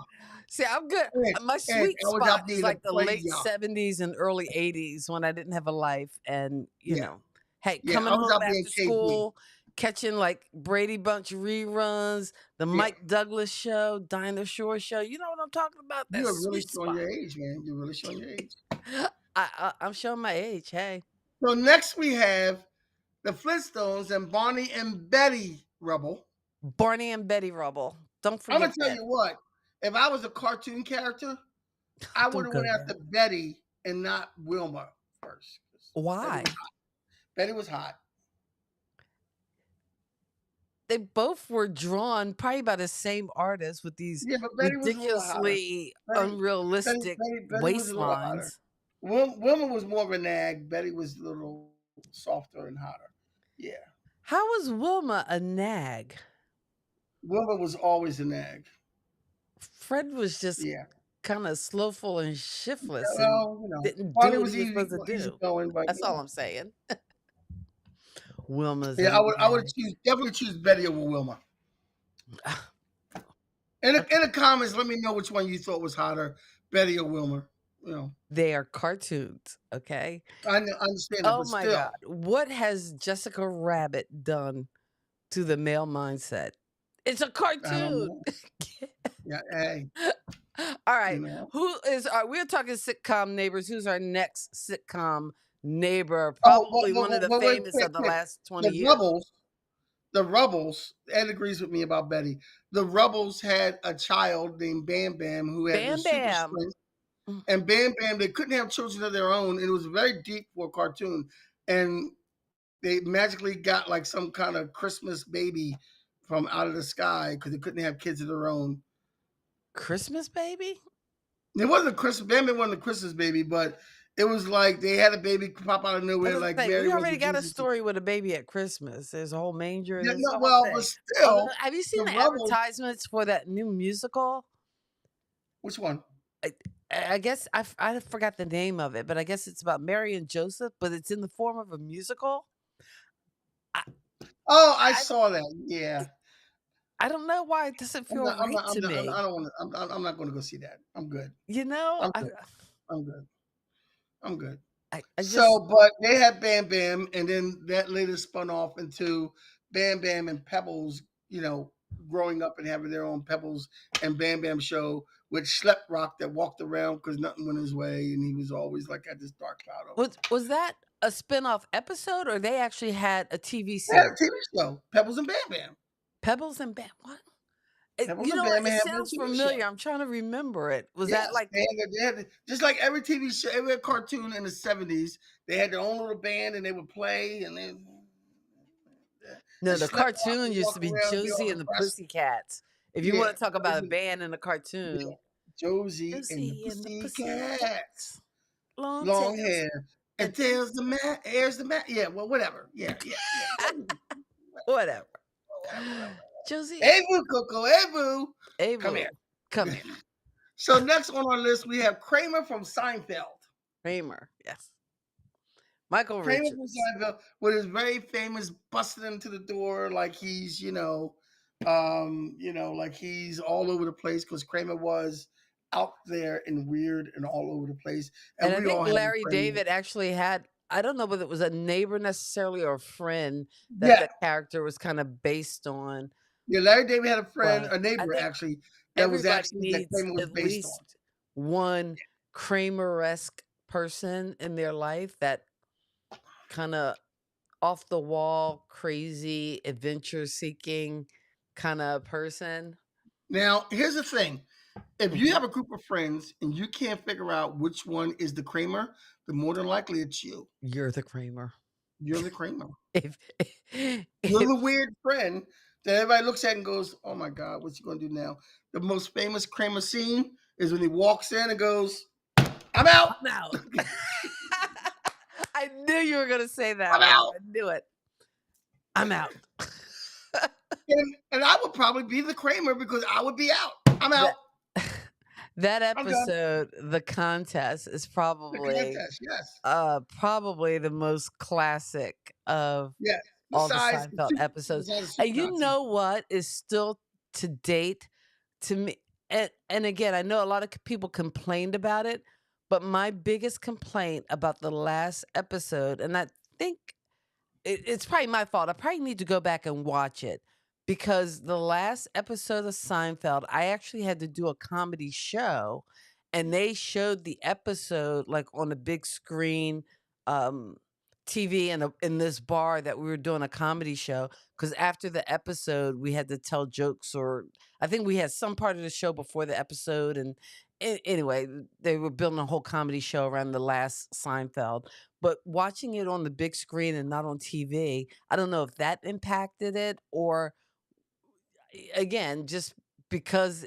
See, I'm good. My and sweet I was spot out is being a like the late player. 70s and early 80s when I didn't have a life and, Yeah, hey, yeah. coming I was home out being after KB. school, catching like Brady Bunch reruns, the Yeah, Mike Douglas show, Dinah Shore show. You know what I'm talking about? you That are really sweet showing spot. your age, man. You're really showing your age. I'm showing my age. Hey, So next we have the Flintstones and Barney and Betty Rubble. Barney and Betty Rubble. Don't I'm forget gonna tell that. you what. If I was a cartoon character, I would Don't have go went there. after Betty and not Wilma first. Betty Why? was hot. Betty was hot. They both were drawn probably by the same artist with these Yeah, but Betty was a little hotter. ridiculously Betty, unrealistic Betty was a little hotter. waistlines. Wilma was more of a nag. Betty was a little softer and hotter. Yeah, How was Wilma a nag? Wilma was always a nag. Fred was just Yeah. kind of slowful and shiftless and Well, didn't do Barney what was he was supposed to easy do. going, but That's all I'm saying. Wilma's a yeah, I would nag. definitely choose Betty over Wilma. In the comments, let me know which one you thought was hotter, Betty or Wilma. They are cartoons, okay? I understand that, Oh but my still, God. What has Jessica Rabbit done to the male mindset? It's a I don't cartoon. know. Yeah, hey, All you right. know. We're talking sitcom neighbors. Who's our next sitcom neighbor? Oh, Probably one of the wait, famous quick, of the quick. last 20 The years. Rubbles. Ed agrees with me about Betty. The Rubbles had a child named Bam Bam who had Bam this super Bam. strength. And Bam Bam, they couldn't have children of their own, and it was very deep for a cartoon. And they magically got like some kind of Christmas baby from out of the sky because they couldn't have kids of their own. Christmas baby? It wasn't a Christmas. Bam Bam wasn't a Christmas baby, but it was like they had a baby pop out of I nowhere, was like gonna say, Mary we was already with got a Jesus. story with a baby at Christmas. There's a whole manger. Yeah, There's no, the whole well, thing. but still, Have you seen the the Rubbles. advertisements for that new musical? Which one? I guess I forgot the name of it, but I guess it's about Mary and Joseph, but it's in the form of a musical. I, Oh, I I saw that. Yeah. I don't know why it doesn't I'm feel not. I'm right not. I'm to not. me. I don't want to. I'm not going to go see that. I'm good. You know, I'm good. I'm good. I'm good. I just So, but they had Bam Bam, and then that later spun off into Bam Bam and Pebbles. Growing up and having their own Pebbles and Bam Bam show, with Schlep Rock that walked around because nothing went his way, and he was always like had this dark cloud over him. Was that a spin-off episode, or they actually had a TV They had a series? TV show, Pebbles and Bam Bam. Pebbles and Bam what? Pebbles You and know what? Bam It Bam had a sounds TV familiar. show. I'm trying to remember it. Was that Yes, like they had just like every TV show, every cartoon in the 70s, they had their own little band and they would play no, and the Schlep Rock cartoon would used walk to be around and be all Josie and the depressed. Pussycats. If you Yeah, want to talk about a band in a yeah. cartoon, Josie and the Josie and the Pussycats. Pussycats, long Long tails hair. And and tails the mat, airs the mat. Yeah, well, whatever. Yeah, yeah, yeah. whatever. Whatever. Josie, Hey, boo, Coco. Hey, boo. Come Avo, here. come here. So next on our list, we have Kramer from Seinfeld. Kramer, yes. Michael Kramer from Richards. Seinfeld with his very famous busting into the door like he's, like he's all over the place because Kramer was out there and weird and all over the place. And And I we all think had a Larry Kramer. David actually had, I don't know whether it was a neighbor necessarily or a friend that Yeah. the character was kind of based on, Yeah, Larry David had a friend, but a I neighbor think actually, everybody that needs Kramer was at based on. least one Kramer-esque person in their life, that kind of off the wall, crazy, adventure seeking kind of person. Now, here's the thing. If you Mhm. have a group of friends and you can't figure out which one is the Kramer, then more than likely it's you. You're the Kramer. You're the Kramer. If You're if the weird friend that everybody looks at and goes, "Oh my God, what's he going to do now?" The most famous Kramer scene is when he walks in and goes, "I'm out. I'm out. I knew you were gonna say I'm that one. out." I knew it. I'm out. And I would probably be the Kramer because I would be out. I'm out. That that I'm done. episode, The Contest, is The probably contest, yes, probably the most classic of yes. all the Besides the Seinfeld super, episodes. besides the super And you Nazi. know what is still to date to me, and again, I know a lot of people complained about it, but my biggest complaint about the last episode, and I think it's probably my fault. I probably need to go back and watch it because the last episode of Seinfeld, I actually had to do a comedy show, and they showed the episode like on a big screen um, TV in this bar that we were doing a comedy show. Because after the episode, we had to tell jokes, or I think we had some part of the show before the episode, and anyway, they were building a whole comedy show around the last Seinfeld, but watching it on the big screen and not on TV, I don't know if that impacted it, or again, just because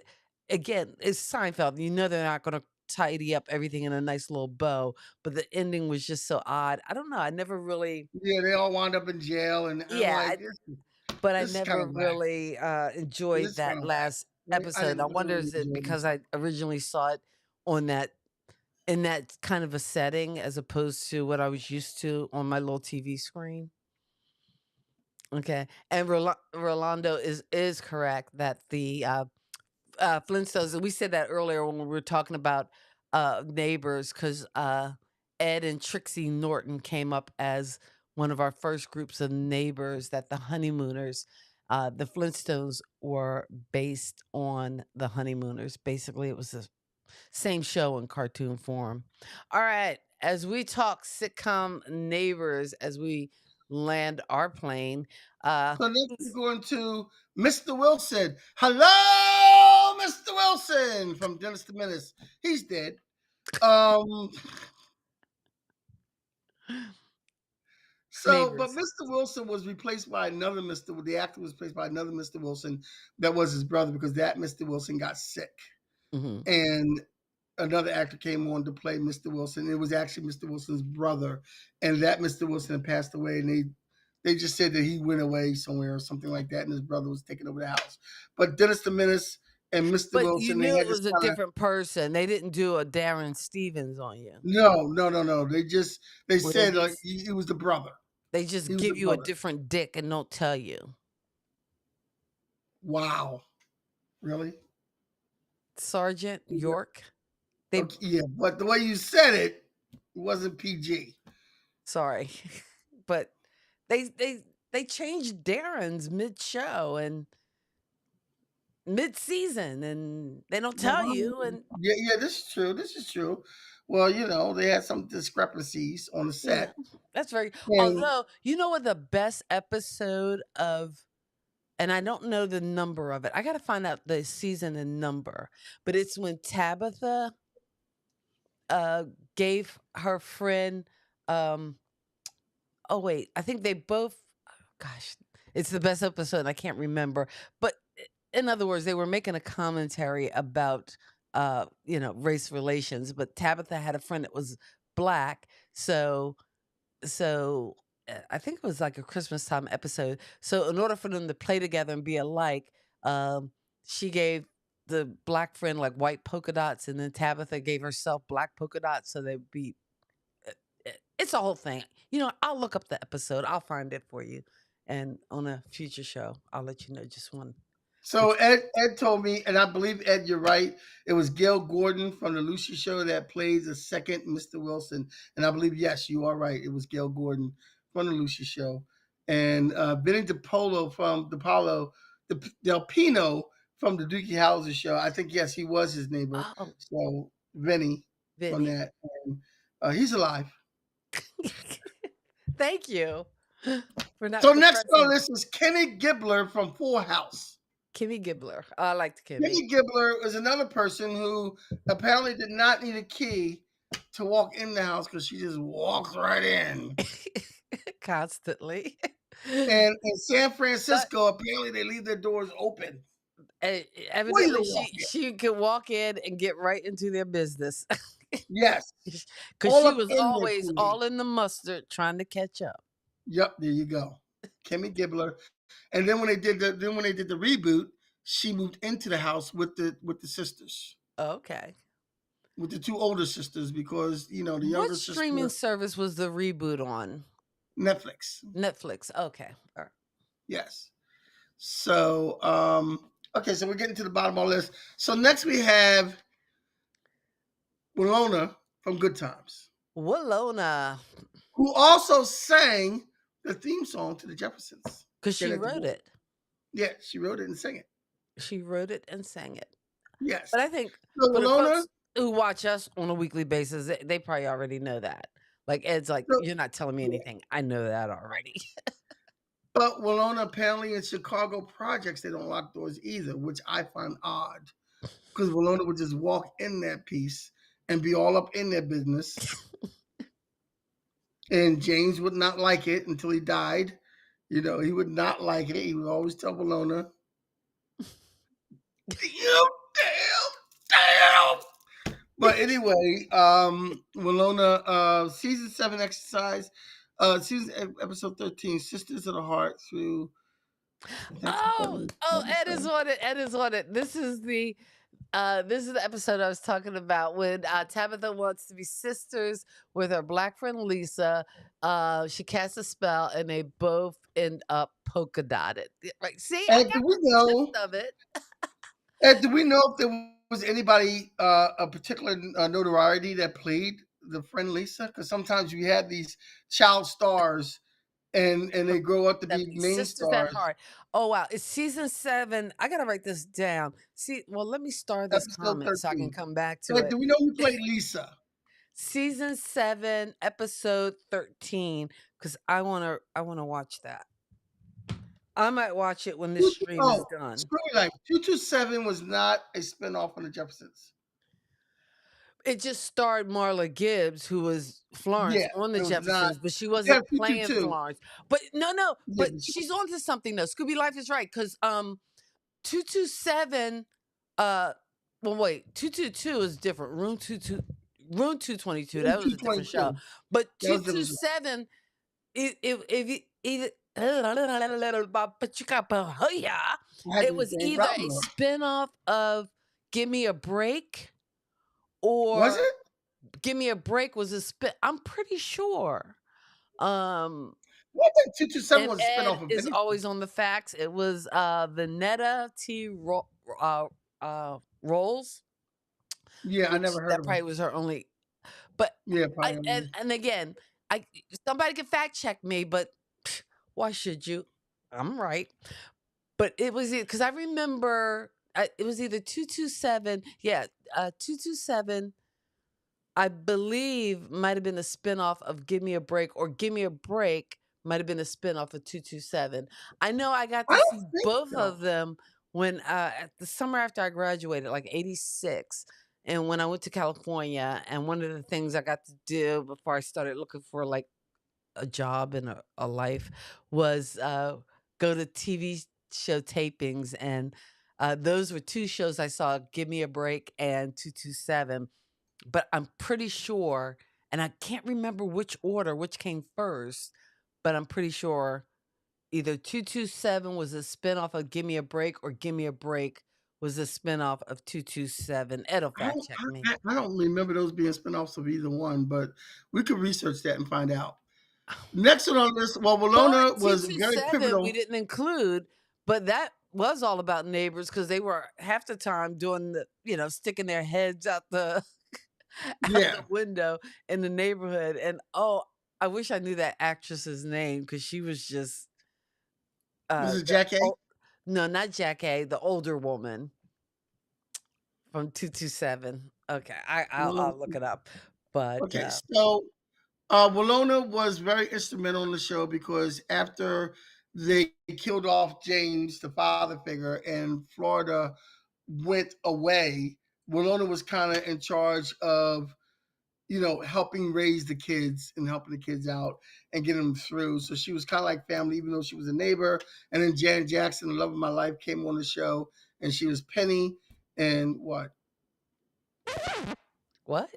again, it's Seinfeld. You know they're not gonna tidy up everything in a nice little bow, but the ending was just so odd. I don't know. I never really Yeah, they all wound up in jail, and I'm yeah, like, but I this is kind never of whack. really This enjoyed is kind that of whack. last I episode. I didn't wonder, really is it enjoy because this. I originally saw it on that in that kind of a setting as opposed to what I was used to on my little TV screen? Okay, and Rolando is correct that the Flintstones. We said that earlier when we were talking about neighbors, because Ed and Trixie Norton came up as one of our first groups of neighbors. That the Honeymooners, the Flintstones were based on the Honeymooners. Basically, it was the same show in cartoon form. All right, as we talk sitcom neighbors, as we land our plane, So next we're who's going to Mr. Wilson. Hello, Mr. Wilson from Dennis the Menace. He's dead. Um, but neighbors? Mr. Wilson was replaced by another Mr. The actor was replaced by another Mr. Wilson that was his brother because that Mr. Wilson got sick. Hmm. And another actor came on to play Mr. Wilson. It was actually Mr. Wilson's brother, and that Mr. Wilson had passed away, and they just said that he went away somewhere or something like that, and his brother was taking over the house. But Dennis the Menace and Mr. But you Wilson, they knew had it this was a kind of different person. They didn't do a Darren Stevens on you, no. They where they said like just he was the brother. they just He was the give you a brother. different dick and don't tell you. Wow, really? Sergeant York. They Okay, yeah, but the way you said it wasn't PG. sorry, but they they they changed Darren's mid show, and mid-season and they don't tell Well, you. And yeah, this is true. This is true. Well, they had some discrepancies on the yeah, set, that's very, and although, you know what the best episode of, and I don't know the number of it. I got to find out the season and number, but it's when Tabitha uh gave her friend, um oh wait, I think they both, gosh, it's the best episode and I can't remember. But in other words, they were making a commentary about race relations, but Tabitha had a friend that was black. So I think it was like a Christmas time episode. So in order for them to play together and be alike, um, she gave the black friend like white polka dots, and then Tabitha gave herself black polka dots, so they'd be. It's a whole thing. I'll look up the episode. I'll find it for you, and on a future show, I'll let you know just one. so Which Ed told me, and I believe Ed, you're right. It was Gail Gordon from the Lucy Show that plays the second Mr. Wilson, and I believe yes, you are right. It was Gail Gordon from the Lucy Show, and Benny DePolo from DePaulo, Del Pino from the Doogie Howser Show. I think yes, he was his neighbor. Oh, So Benny from Vinny. that, and he's alive. Thank you for not So next on our suppressing list is Kenny Gibbler from Full House. Kimmy Gibbler. Oh, I liked Kimmy. Kenny Gibbler is another person who apparently did not need a key to walk in the house because she just walks right in. Constantly. And in San But Francisco, apparently they leave their doors open for you evidently, to walk she in. she could walk in and get right into their business. Yes, Because all she up was in there, always Kenny. all in the mustard trying to catch up. Yep, there you go, Kenny Gibbler. And then when they did the reboot, she moved into the house with the sisters, Okay. with the two older sisters, because the What younger streaming sister, service was the reboot on? Netflix. Netflix. Okay. All right. Yes. So, okay, so we're getting to the bottom of our list. So next we have Winona from Good Times, Walona, who also sang the theme song to the Jeffersons. because Straight she at the wrote Board. it. Yeah, she wrote it and sang it. She wrote it and sang it. Yes. But I think So for the Winona, folks who watch us on a weekly basis, they probably already know that. Like Ed's like, so, you're not telling me yeah. anything. I know that already. But Winona apparently in Chicago projects they don't lock doors either, which I find odd because Winona would just walk in that piece and be all up in their business. And James would not like it until he died. He would not like it. He would always tell Bologna, you damn. But anyway, Walona, season 7 exercise, episode 13, Sisters of the Heart through. Ed is on it. Ed is on it. This is the episode I was talking about when Tabitha wants to be sisters with her black friend Lisa. She casts a spell and they both end up polka dotted. Right? See, I And got the gist of it. do we know if there was anybody a particular notoriety that played the friend Lisa? Because sometimes you have these child stars and they grow up to be 70 main Sisters at stars. Heart. Oh wow, it's season 7. I gotta write this down. See, well, let me start this Episode comment so I can 13. come back to Ed, it. do we know who played Lisa? Season 7, episode 13. Because I wanna watch that. I might watch it when this stream is Oh, done. Screwy Life. 227 was not a spinoff on the Jeffersons. It just starred Marla Gibbs, who was Florence Yeah, on the it was not. Jeffersons, but she Yeah, wasn't playing 222. Florence. But no, Yeah, but she's on to something though. Scooby Life is right, because 227, well wait, 222 is different. Room 222, that was a different show. 222. But That was different. 227, it was James either a Robinson. spinoff of Give Me a Break, Was or it? Give Me a Break was a spin. I'm pretty sure. Um, Well, I think 227 and was a Ed spinoff of is anything. always on the facts. It was Vanetta T. Rolls, Yeah, I which never heard that of probably him. was her only. But Yeah, I probably. and again, I somebody can fact check me, but why should you? I'm right. But it was because I remember it was either 227, yeah, 227, I believe might have been a spinoff of Give Me a Break, or Give Me a Break might have been a spinoff of 227. I know I got I to don't see think both so. of them when at the summer after I graduated, like 86. And when I went to California, and one of the things I got to do before I started looking for like a job and a life was go to TV show tapings. And those were two shows I saw: Give Me a Break and 227. But I'm pretty sure, and I can't remember which order, which came first, but I'm pretty sure either 227 was a spinoff of Give Me a Break, or Give Me a Break was a spinoff of 227. Ed'll I fact don't, check me. I don't remember those being spinoffs of either one, but we could research that and find out. Next on our list, well, But Walona was very 227 we pivotal. didn't include, but that was all about neighbors because they were half the time doing sticking their heads out the out Yeah, the window in the neighborhood. And oh, I wish I knew that actress's name because she was just was it the Jackie? no, not Jackie, the older woman from 227. Okay, I'll look it up. But Okay, so Walona was very instrumental in the show because after they killed off James, the father figure, and Florida went away, Walona was kind of in charge of helping raise the kids and helping the kids out and getting them through. So she was kind of like family, even though she was a neighbor. And then Janet Jackson, the love of my life, came on the show, and she was Penny. And what? what?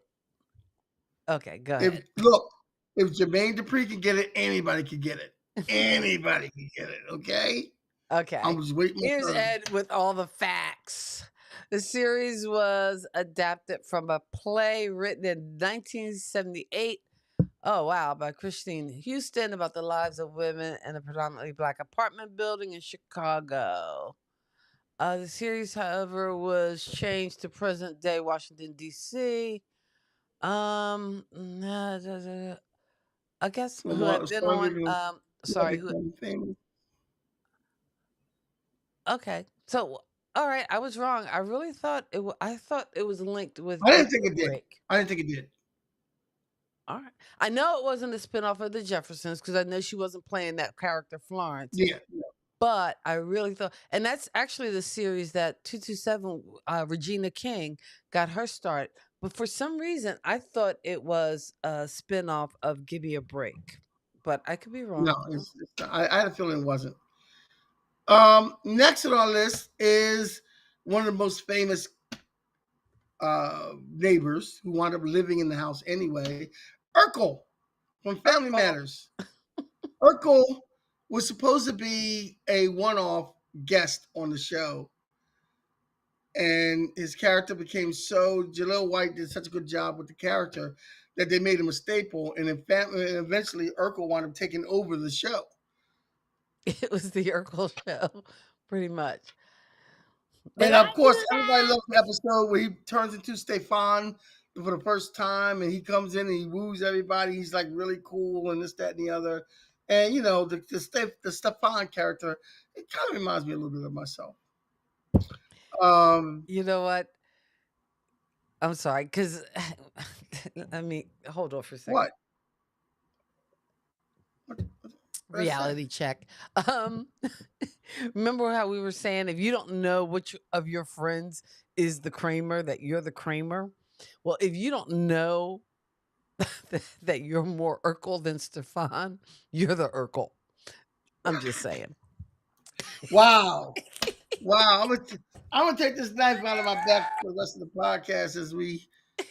Okay, go If ahead. look, if Jermaine Dupri could get it, anybody could get it. Anybody can get it. Okay, Okay. I'm just waiting my Here's turn. Ed with all the facts. The series was adapted from a play written in 1978. Oh, wow, by Christine Houston, about the lives of women in a predominantly black apartment building in Chicago. The series, however, was changed to present day Washington, D.C. I guess From who had a been story on, living sorry, who, become famous. okay. So, all right, I was wrong. I really thought I thought it was linked with I Give didn't Me think a it did. Break. I didn't think it did. All right. I know it wasn't a spinoff of the Jeffersons because I know she wasn't playing that character Florence. Yeah. But I really thought, and that's actually the series that 227, Regina King got her start. But for some reason, I thought it was a spinoff of Give Me a Break. But I could be No, wrong. it's not. I had a feeling it wasn't. Next on our list is one of the most famous neighbors who wound up living in the house anyway, Urkel from Family Urkel. Matters. Urkel was supposed to be a one-off guest on the show, and his character became so Jaleel White did such a good job with the character that they made him a staple, and eventually Urkel wound up taking over the show. It was the Urkel show, pretty much. Did And I of course, do everybody that? loves the episode where he turns into Stefan for the first time, and he comes in and he woos everybody. He's like really cool and this, that, and the other. And the Stefan character, it kind of reminds me a little bit of myself. Um, You know what? I'm sorry, because I mean, hold on for a second. what? What did I say? Reality check. Um, remember how we were saying if you don't know which of your friends is the Kramer, that you're the Kramer? Well, if you don't know that you're more Urkel than Stefan, you're the Urkel. I'm just saying. Wow, wow! I'm gonna take this knife out of my back for the rest of the podcast as we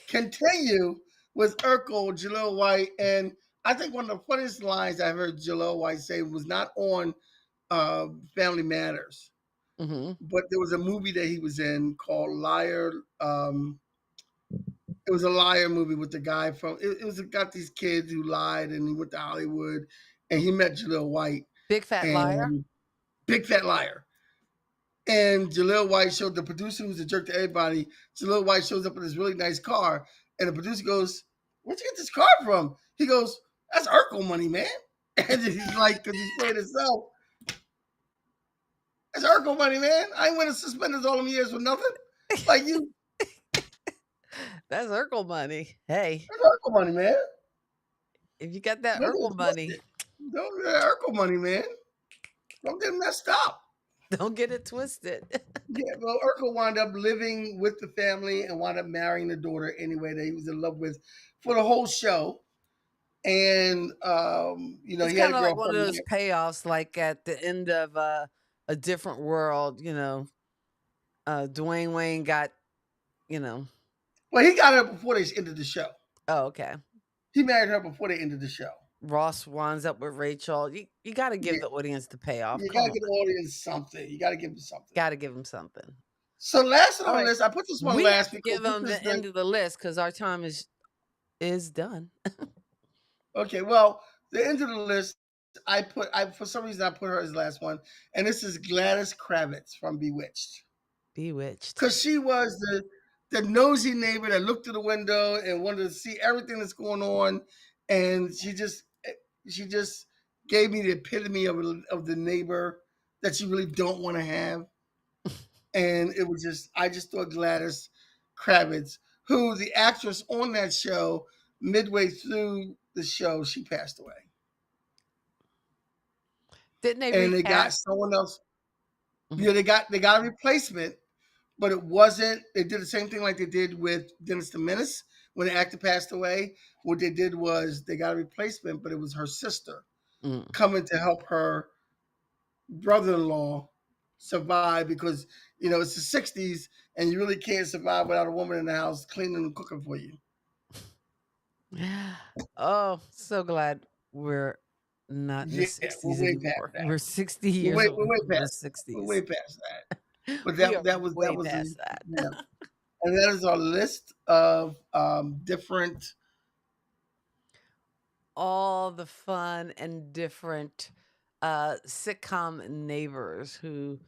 continue with Urkel, Jaleel White, and I think one of the funniest lines I heard Jaleel White say was not on Family Matters, Hmm. but there was a movie that he was in called Liar. It was a liar movie with the guy from. It was got these kids who lied and he went to Hollywood, and he met Jaleel White Big fat liar. and Big Fat Liar. And Jaleel White showed the producer, who's a jerk to everybody. Jaleel White shows up in this really nice car, and the producer goes, "Where'd you get this car from?" He goes, "That's Urkel money, man." And he's like, because he's playing himself. That's Urkel money, man. I ain't winning suspenders all them years for nothing. Like you, That's Urkel money. Hey, that's Urkel money, man. if you got that Don't get Urkel it money, twisted. Don't get that Urkel money, man. Don't get messed up. don't get it twisted. Yeah, well, Urkel wound up living with the family and wound up marrying the daughter anyway that he was in love with for the whole show. And It's he had kind a of like one of girlfriend. those payoffs, like at the end of a different world. Dwayne Wayne got, you know. Well, he got her before they ended the show. Oh, okay. He married her before they ended the show. Ross winds up with Rachel. You got to give Yeah, the audience the payoff. you Come gotta on, get the audience something. You gotta give them something. got to give them something. So last All on the right, list, I put this one we have last to because give this them is the end of the list because our time is done. okay. Well, the end of the list, I for some reason I put her as the last one, and this is Gladys Kravitz from Bewitched. Bewitched. Because she was the nosy neighbor that looked through the window and wanted to see everything that's going on, and she just gave me the epitome of the neighbor that you really don't want to have, and it was just I just thought Gladys Kravitz, who the actress on that show, midway through the show, she passed away, Didn't they and they got recast? someone else. Mhm. Yeah, they got a replacement, but it wasn't. They did the same thing like they did with Dennis the Menace when the actor passed away. What they did was they got a replacement, but it was her sister Mm. coming to help her brother-in-law survive because it's the '60s and you really can't survive without a woman in the house cleaning and cooking for you. Oh, so glad we're not in the Yeah, we're 60s way past anymore. that. We're 60 We're years way away we're way from the past that. We're 60s. way past that. But We are that way was past that. yeah. And that is our list of different. All the fun and different sitcom neighbors who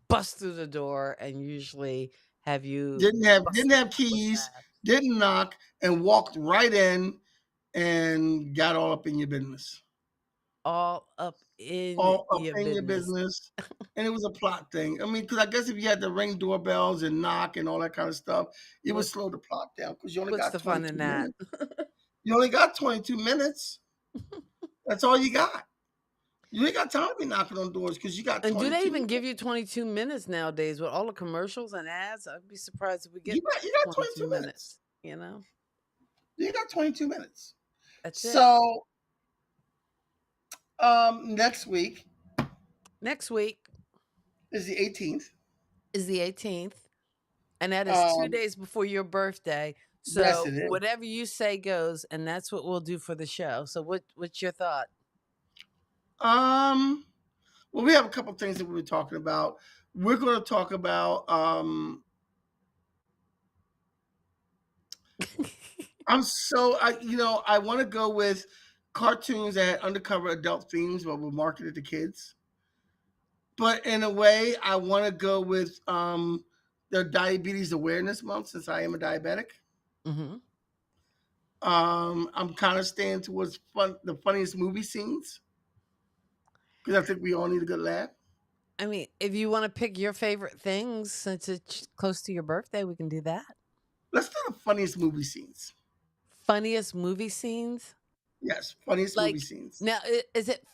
bust through the door and usually have you Didn't busting have up with keys, laughs. didn't knock, and walked right in and got all up in your business. All up in All up your in your business. business. And it was a plot thing. I mean, because I guess if you had to ring doorbells and knock and all that kind of stuff, it would What, slow the plot down because you only what's got the fun in 22 that? minutes. You only got 22 minutes. That's all you got. You ain't got time to be knocking on doors because you got And do they 22 even give minutes. you 22 minutes nowadays with all the commercials and ads? I'd be surprised if we get You got 22 22 minutes. minutes, you know? You got 22 minutes. That's it. So next week Next week is the 18th. is the 18th, and that is 2 Um, days before your birthday. yes, So it is. whatever you say goes, and that's what we'll do for the show. So what's your thought? Um, well, we have a couple things that we were talking about. We're going to talk about. I want to go with cartoons that had undercover adult themes, but were marketed to kids. But in a way, I want to go with the Diabetes Awareness Month since I am a diabetic. Hmm. I'm kind of staying towards the funniest movie scenes because I think we all need a good laugh. I mean, if you want to pick your favorite things since it's close to your birthday, we can do that. Let's do the funniest movie scenes. Funniest movie scenes? Yes, funniest movie Like scenes. now, is it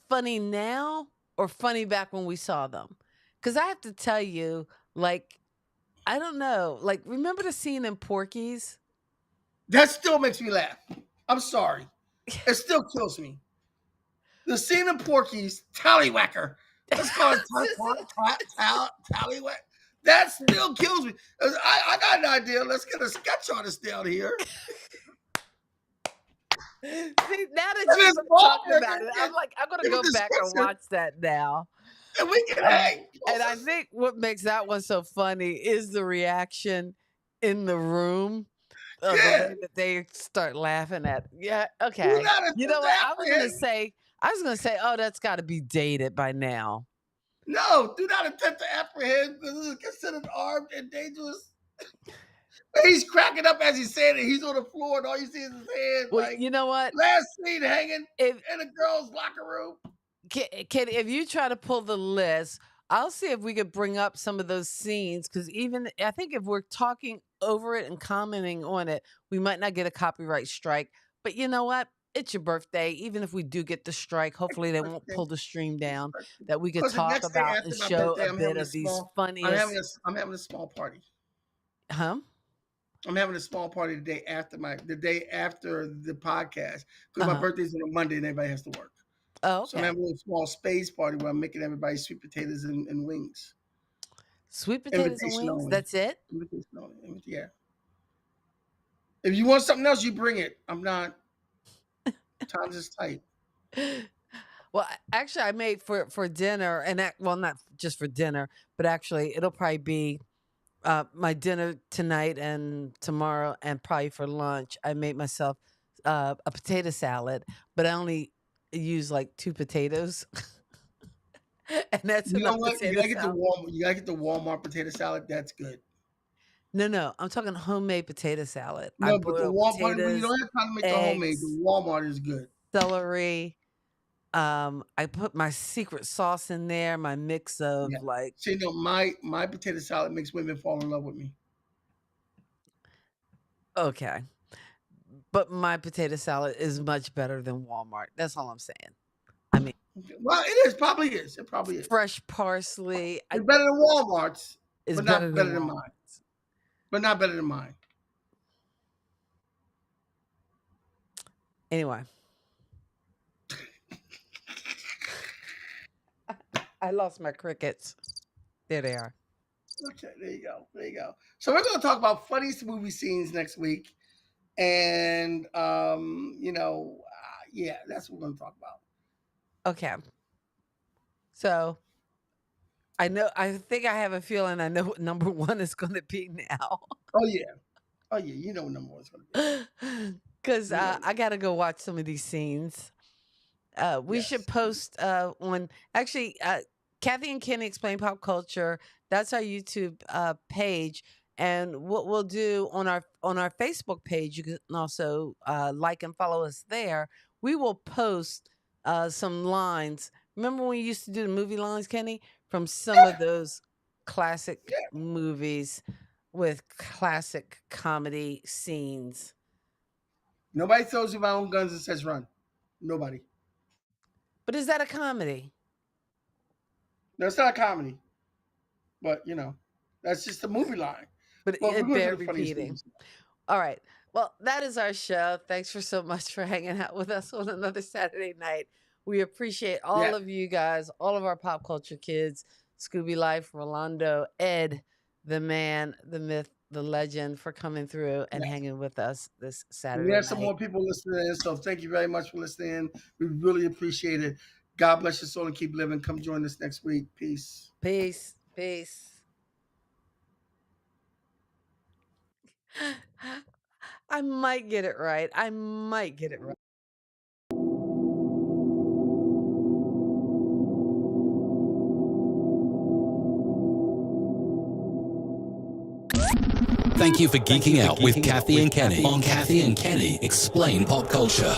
funny now or funny back when we saw them? Because I have to tell you, like, I don't know. Like, remember the scene in Porky's? That still makes me laugh. I'm sorry. It still kills me. The scene in Porky's Tallywhacker. Let's call it Tallywhack. That still kills me. I got an idea. Let's get a sketch artist down here. See, now that And you this start ball talking breaker about it, get I'm like, I'm gonna give a go back and description, watch that now. and we can Uh, hang. and I think what makes that one so funny is the reaction in the room, the Yeah, way that they start laughing at. Yeah, do okay. not You know attempt to what? apprehend. I was gonna say, oh, that's got to be dated by now. No, do not attempt to apprehend because this is considered armed and dangerous. He's cracking up as he's saying it. He's on the floor, and all you see is his head. Well, Like you know what? last scene hanging If in a girl's locker room. Kid, if you try to pull the list I'll see if we could bring up some of those scenes because even I think if we're talking over it and commenting on it, we might not get a copyright strike. But you know what? It's your birthday. Even if we do get the strike, hopefully they won't pull the stream down. That we could Because the talk next day about and after my show birthday, a bit of these funniest. I'm having a small party. Huh? I'm having a small party the day after the podcast because my Uh-huh. birthday's on a Monday and everybody has to work. Oh, So I'm okay. having a little small space party where I'm making everybody sweet potatoes and wings. Sweet potatoes and Invitation wings. only. That's it. Invitation only. Yeah. If you want something else, you bring it. I'm not. Time's is tight. Well, actually, I made for dinner, and well, not just for dinner, but actually, it'll probably be my dinner tonight and tomorrow, and probably for lunch. I made myself a potato salad, but I only use like 2 potatoes, and that's You know enough what? potato salad. You gotta get the Walmart potato salad. That's good. No, I'm talking homemade potato salad. I No, but the boil Walmart when you potatoes, don't have time to make the homemade, the eggs, Walmart is good. celery. I put my secret sauce in there, my mix Yeah. of like. See, no, my potato salad makes women fall in love with me. Okay. But my potato salad is much better than Walmart. That's all I'm saying. I mean, Well, it is. Probably is. It probably is. fresh parsley It's better than Walmart's, is but better not than better than mine. Walmart's. But not better than mine. Anyway, I lost my crickets. There they are. Okay, there you go. There you go. So we're gonna talk about funniest movie scenes next week. And yeah, that's what we're gonna talk about. Okay. So I think I have a feeling I know what number one is going to be now. Oh yeah. Oh yeah, you know what number one's gonna be. Because You know. I got to go watch some of these scenes. We should Yes. post on actually Kathy and Kenny explain pop culture. That's our YouTube page, and what we'll do on our Facebook page, you can also like and follow us there. We will post some lines. Remember when we used to do the movie lines, Kenny, from some of those classic Yeah. movies with classic comedy scenes. Nobody throws you own guns and says run. Nobody. But is that a comedy? No, it's not a comedy. But that's just a movie line. But But we're it gonna do bear the funniest repeating. movies. All right. Well, that is our show. Thanks for so much for hanging out with us on another Saturday night. We appreciate Yeah. all of you guys, all of our pop culture kids, Scooby Life, Rolando, Ed, the man, the myth, the legend, for coming through and Yes. hanging with us this We Saturday have some night. more people listening in, so thank you very much for listening. We really appreciate it. God bless your soul and keep living. Come join us next week. Peace. Peace. Peace. I might get it right. I might get it right. Thank you for geeking out with Kathy and Kenny on Kathy and Kenny Explain Pop Culture.